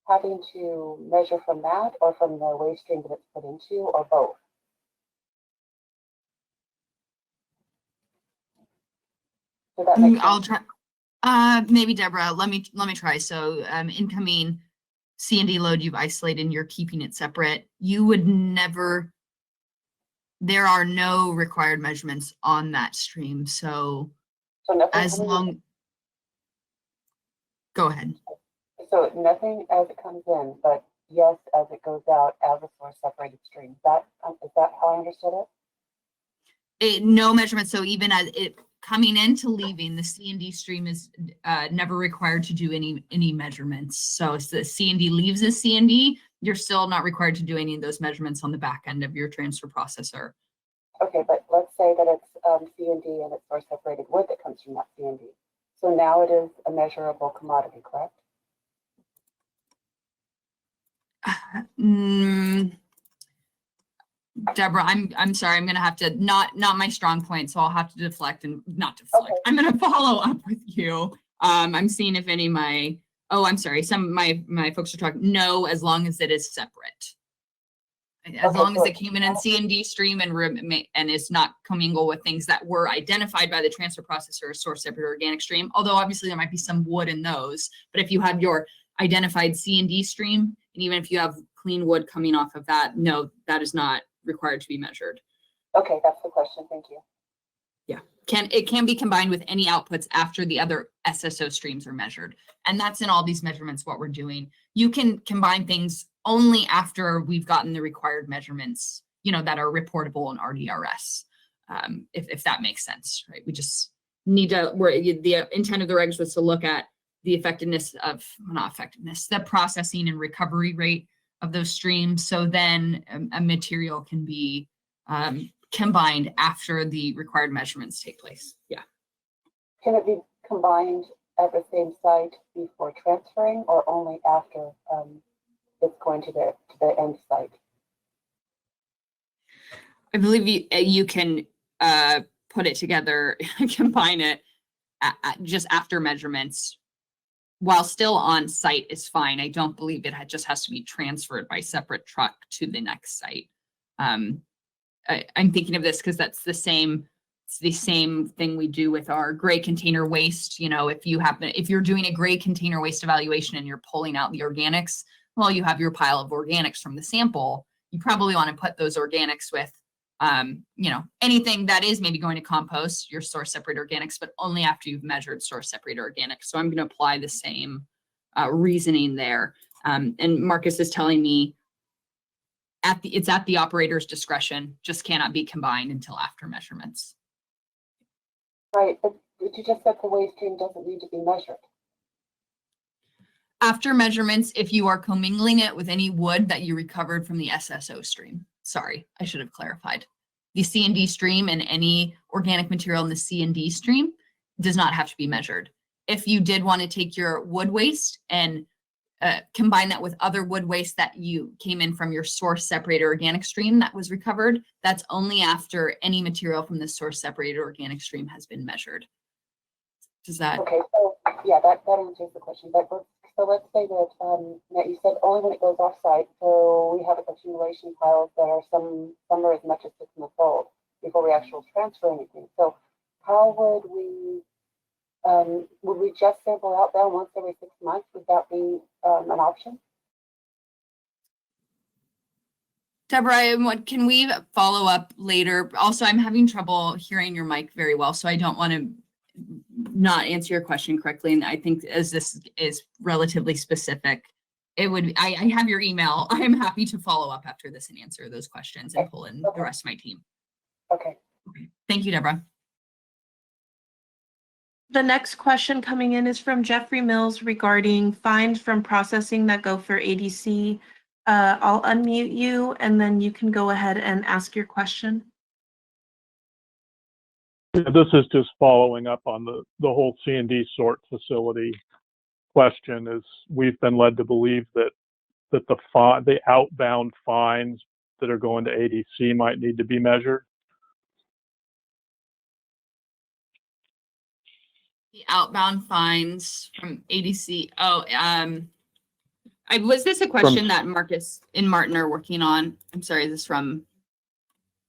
having to measure from that or from the waste stream that it's put into, or both? So that makes I'll try. Maybe Deborah, let me try. So incoming C&D load you've isolated and you're keeping it separate. You would never. There are no required measurements on that stream. So as long. Go ahead. So nothing as it comes in, but yes, as it goes out as a source separated stream. Is that how I understood it? No measurements. So even as it coming in to leaving, the C&D stream is never required to do any measurements. So if the C&D leaves as C&D, you're still not required to do any of those measurements on the back end of your transfer processor. Okay, but let's say that it's C&D and it's source separated wood that comes from that C&D. So now it is a measurable commodity, correct? Deborah, I'm sorry. I'm gonna have to not my strong point, so I'll have to deflect and not deflect. Okay. I'm gonna follow up with you. I'm seeing if any of my I'm sorry. Some of my folks are talking. No, as long as it is separate. As long as it came in C&D stream and is not commingled with things that were identified by the transfer processor as source separate organic stream. Although obviously there might be some wood in those, but if you have your identified C&D stream, and even if you have clean wood coming off of that, no, that is not required to be measured. Okay, that's the question. Thank you. Yeah, it can be combined with any outputs after the other SSO streams are measured. And that's in all these measurements what we're doing. You can combine things only after we've gotten the required measurements, that are reportable in Rdrs, if that makes sense, right? We just need to, the intent of the regs was to look at the the processing and recovery rate of those streams. So then a material can be combined after the required measurements take place. Yeah. Can it be combined at the same site before transferring, or only after it's going to the end site? I believe you can put it together, combine it just after measurements, while still on site is fine. I don't believe it just has to be transferred by separate truck to the next site. I'm thinking of this because that's the same thing we do with our gray container waste. If you're doing a gray container waste evaluation and you're pulling out the organics, well, you have your pile of organics from the sample. You probably want to put those organics with, anything that is maybe going to compost, your source separated organics, but only after you've measured source separated organics. So I'm going to apply the same reasoning there. And Marcus is telling me it's at the operator's discretion, just cannot be combined until after measurements. Right, but you just said the waste stream doesn't need to be measured. After measurements, if you are commingling it with any wood that you recovered from the SSO stream. Sorry, I should have clarified. The C&D stream and any organic material in the C&D stream does not have to be measured. If you did want to take your wood waste and combine that with other wood waste that you came in from your source separated organic stream that was recovered, that's only after any material from the source separated organic stream has been measured. Does that? Okay, so yeah, that answers the question. But so let's say that you said only when it goes off site. So we have accumulation piles that are some are as much as 6 months old before we actually transfer anything. So how would we would we just sample outbound once every 6 months? Would that be an option? Deborah, can we follow up later? Also, I'm having trouble hearing your mic very well, so I don't want to not answer your question correctly. And I think as this is relatively specific, I have your email. I'm happy to follow up after this and answer those questions and pull in the rest of my team. Okay. Thank you, Deborah. The next question coming in is from Jeffrey Mills regarding fines from processing that go for ADC. I'll unmute you and then you can go ahead and ask your question. Yeah, this is just following up on the whole C&D sort facility question. Is we've been led to believe that the outbound fines that are going to ADC might need to be measured. The outbound fines from ADC. Oh, was this a question that Marcus and Martin are working on? I'm sorry, is this from,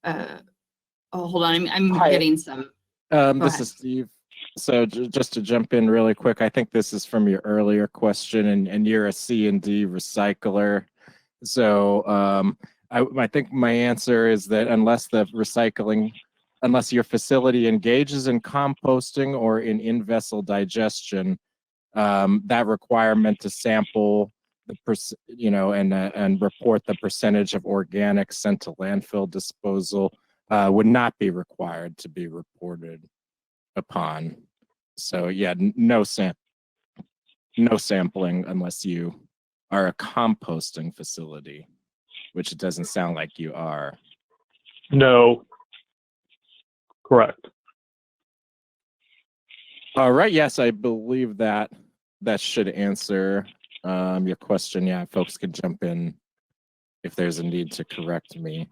hold on, I'm getting some. This is Steve. So just to jump in really quick, I think this is from your earlier question, and you're a C&D recycler. So I think my answer is that unless your facility engages in composting or in in-vessel digestion, that requirement to sample and report the percentage of organics sent to landfill disposal would not be required to be reported upon. So yeah, no sampling unless you are a composting facility, which it doesn't sound like you are. No. Correct. All right. Yes, I believe that should answer your question. Yeah, folks can jump in if there's a need to correct me.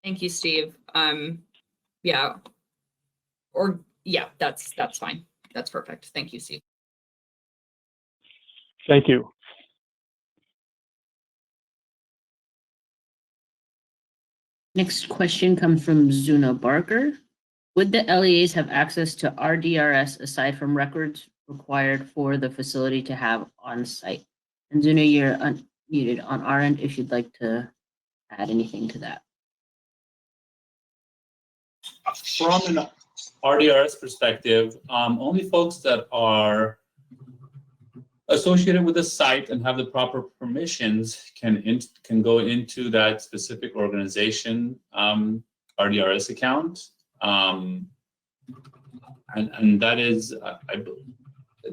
Thank you, Steve. That's fine. That's perfect. Thank you, Steve. Thank you. Next question comes from Zuna Barker. Would the LEAs have access to Rdrs aside from records required for the facility to have on site? And Zuna, you're unmuted on our end if you'd like to add anything to that. From an RDRS perspective, only folks that are associated with the site and have the proper permissions can go into that specific organization RDRS account. And that is,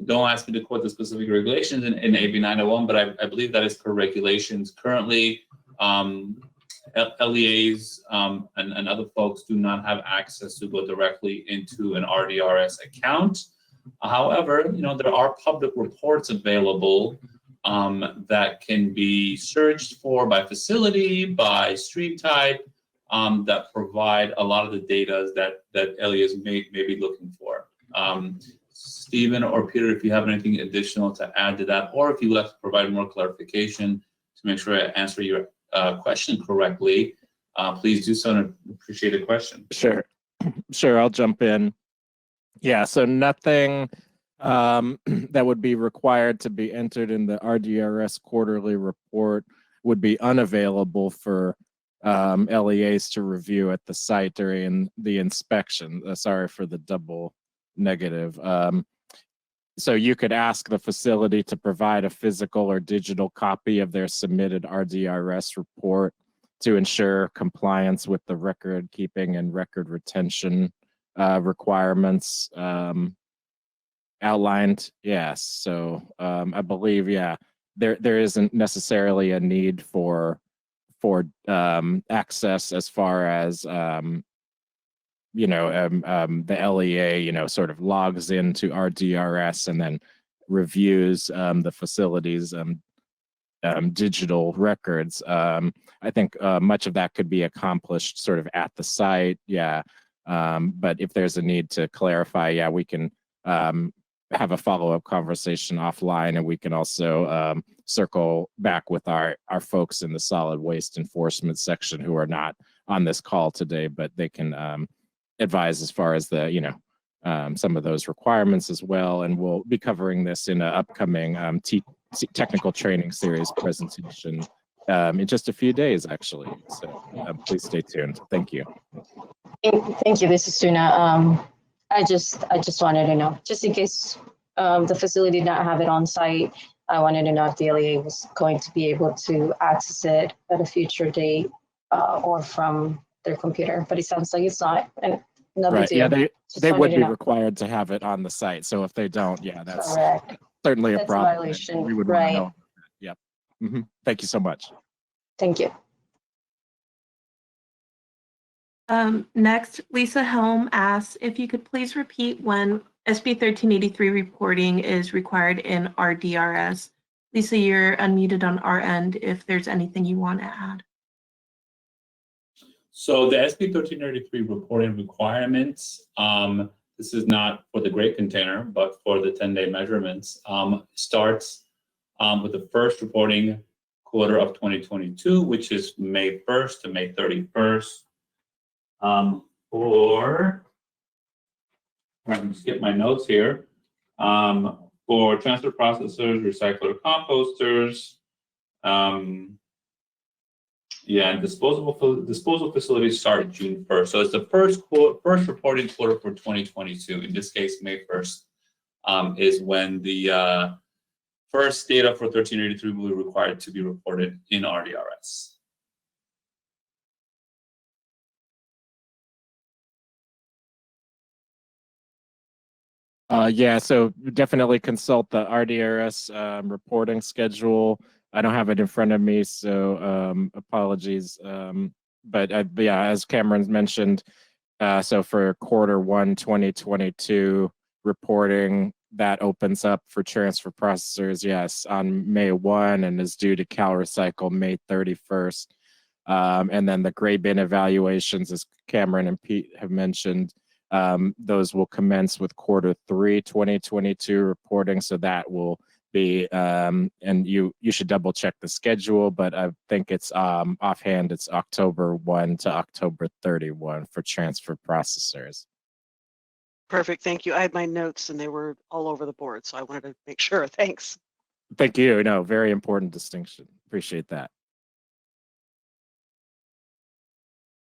don't ask me to quote the specific regulations in AB 901, but I believe that is per regulations. Currently, LEAs and other folks do not have access to go directly into an RDRS account. However, there are public reports available that can be searched for by facility, by stream type, that provide a lot of the data that LEAs may be looking for. Stephen or Peter, if you have anything additional to add to that, or if you would like to provide more clarification to make sure I answer your question correctly, please do so, and I appreciate the question. Sure, I'll jump in. Yeah, so nothing that would be required to be entered in the RDRS quarterly report would be unavailable for LEAs to review at the site during the inspection. Sorry for the double negative. So you could ask the facility to provide a physical or digital copy of their submitted RDRS report to ensure compliance with the record keeping and record retention requirements outlined. Yes, so I believe, yeah, there isn't necessarily a need for access as far as the LEA, sort of logs into RDRS and then reviews the facility's digital records. I think much of that could be accomplished sort of at the site, yeah. But if there's a need to clarify, yeah, we can have a follow-up conversation offline, and we can also circle back with our folks in the solid waste enforcement section who are not on this call today, but they can advise as far as the some of those requirements as well. And we'll be covering this in an upcoming technical training series presentation in just a few days, actually. So please stay tuned. Thank you. Thank you. This is Tuna. I just wanted to know, just in case the facility did not have it on site, I wanted to know if the LEA was going to be able to access it at a future date or from their computer. But it sounds like it's not. And no big Right. deal. Yeah, they would be know. required to have it on the site. So if they don't, yeah, that's Correct. certainly a That's a problem. violation, We would want to right. know. Yep. Thank you so much. Thank you. Next, Lisa Helm asks if you could please repeat when SB 1383 reporting is required in Rdrs. Lisa, you're unmuted on our end if there's anything you want to add. So the SB 1383 reporting requirements, this is not for the gray container, but for the 10-day measurements, starts with the first reporting quarter of 2022, which is May 1st to May 31st. I'm skip my notes here. For transfer processors, recycler composters, and disposal facilities start June 1st. So it's the first reporting quarter for 2022. In this case, May 1st is when the first data for 1383 will be required to be reported in Rdrs. Yeah, so definitely consult the RDRS reporting schedule. I don't have it in front of me, so apologies. But yeah, as Cameron mentioned, so for Q1 2022 reporting, that opens up for transfer processors, yes, on May 1 and is due to CalRecycle May 31st. And then the gray bin evaluations, as Cameron and Pete have mentioned, those will commence with Q3 2022 reporting. So that will be, and you should double check the schedule, but I think it's offhand, it's October 1 to October 31 for transfer processors. Perfect. Thank you. I had my notes and they were all over the board, so I wanted to make sure. Thanks. Thank you. No, very important distinction. Appreciate that.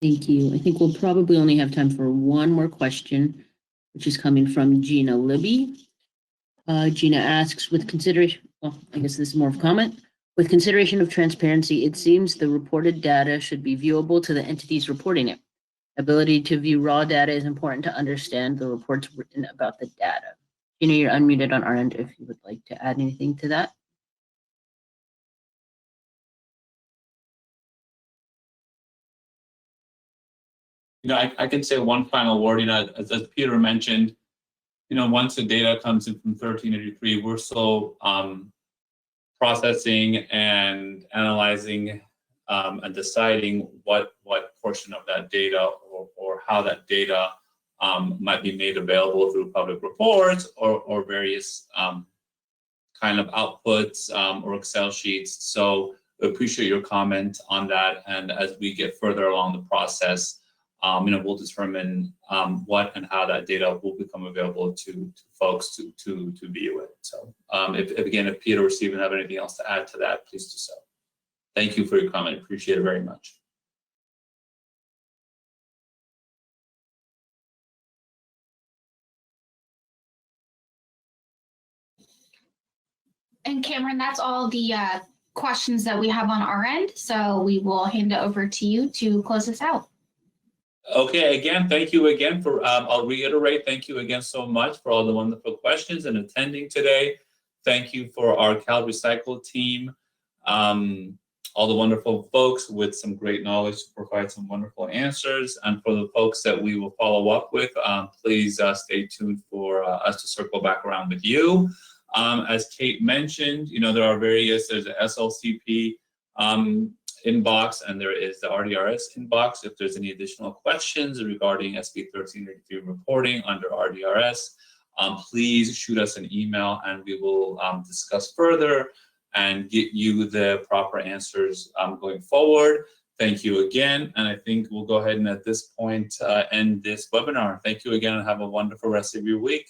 Thank you. I think we'll probably only have time for one more question, which is coming from Gina Libby. Gina asks, with consideration, well, I guess this is more of a comment. With consideration of transparency, it seems the reported data should be viewable to the entities reporting it. Ability to view raw data is important to understand the reports written about the data. Gina, you're unmuted on our end if you would like to add anything to that. I can say one final word. As Peter mentioned, once the data comes in from 1383, we're still processing and analyzing and deciding what portion of that data or how that data might be made available through public reports or various kind of outputs or Excel sheets. So we appreciate your comment on that. And as we get further along the process, we'll determine what and how that data will become available to folks to view it. So if Peter or Stephen have anything else to add to that, please do so. Thank you for your comment. Appreciate it very much. And Cameron, that's all the questions that we have on our end. So we will hand it over to you to close this out. Okay, again, thank you again for, I'll reiterate, thank you again so much for all the wonderful questions and attending today. Thank you for our CalRecycle team, all the wonderful folks with some great knowledge to provide some wonderful answers. And for the folks that we will follow up with, please stay tuned for us to circle back around with you. As Kate mentioned, there's an SLCP inbox and there is the RDRS inbox. If there's any additional questions regarding SB 1383 reporting under RDRS, please shoot us an email and we will discuss further and get you the proper answers going forward. Thank you again. And I think we'll go ahead and at this point end this webinar. Thank you again and have a wonderful rest of your week.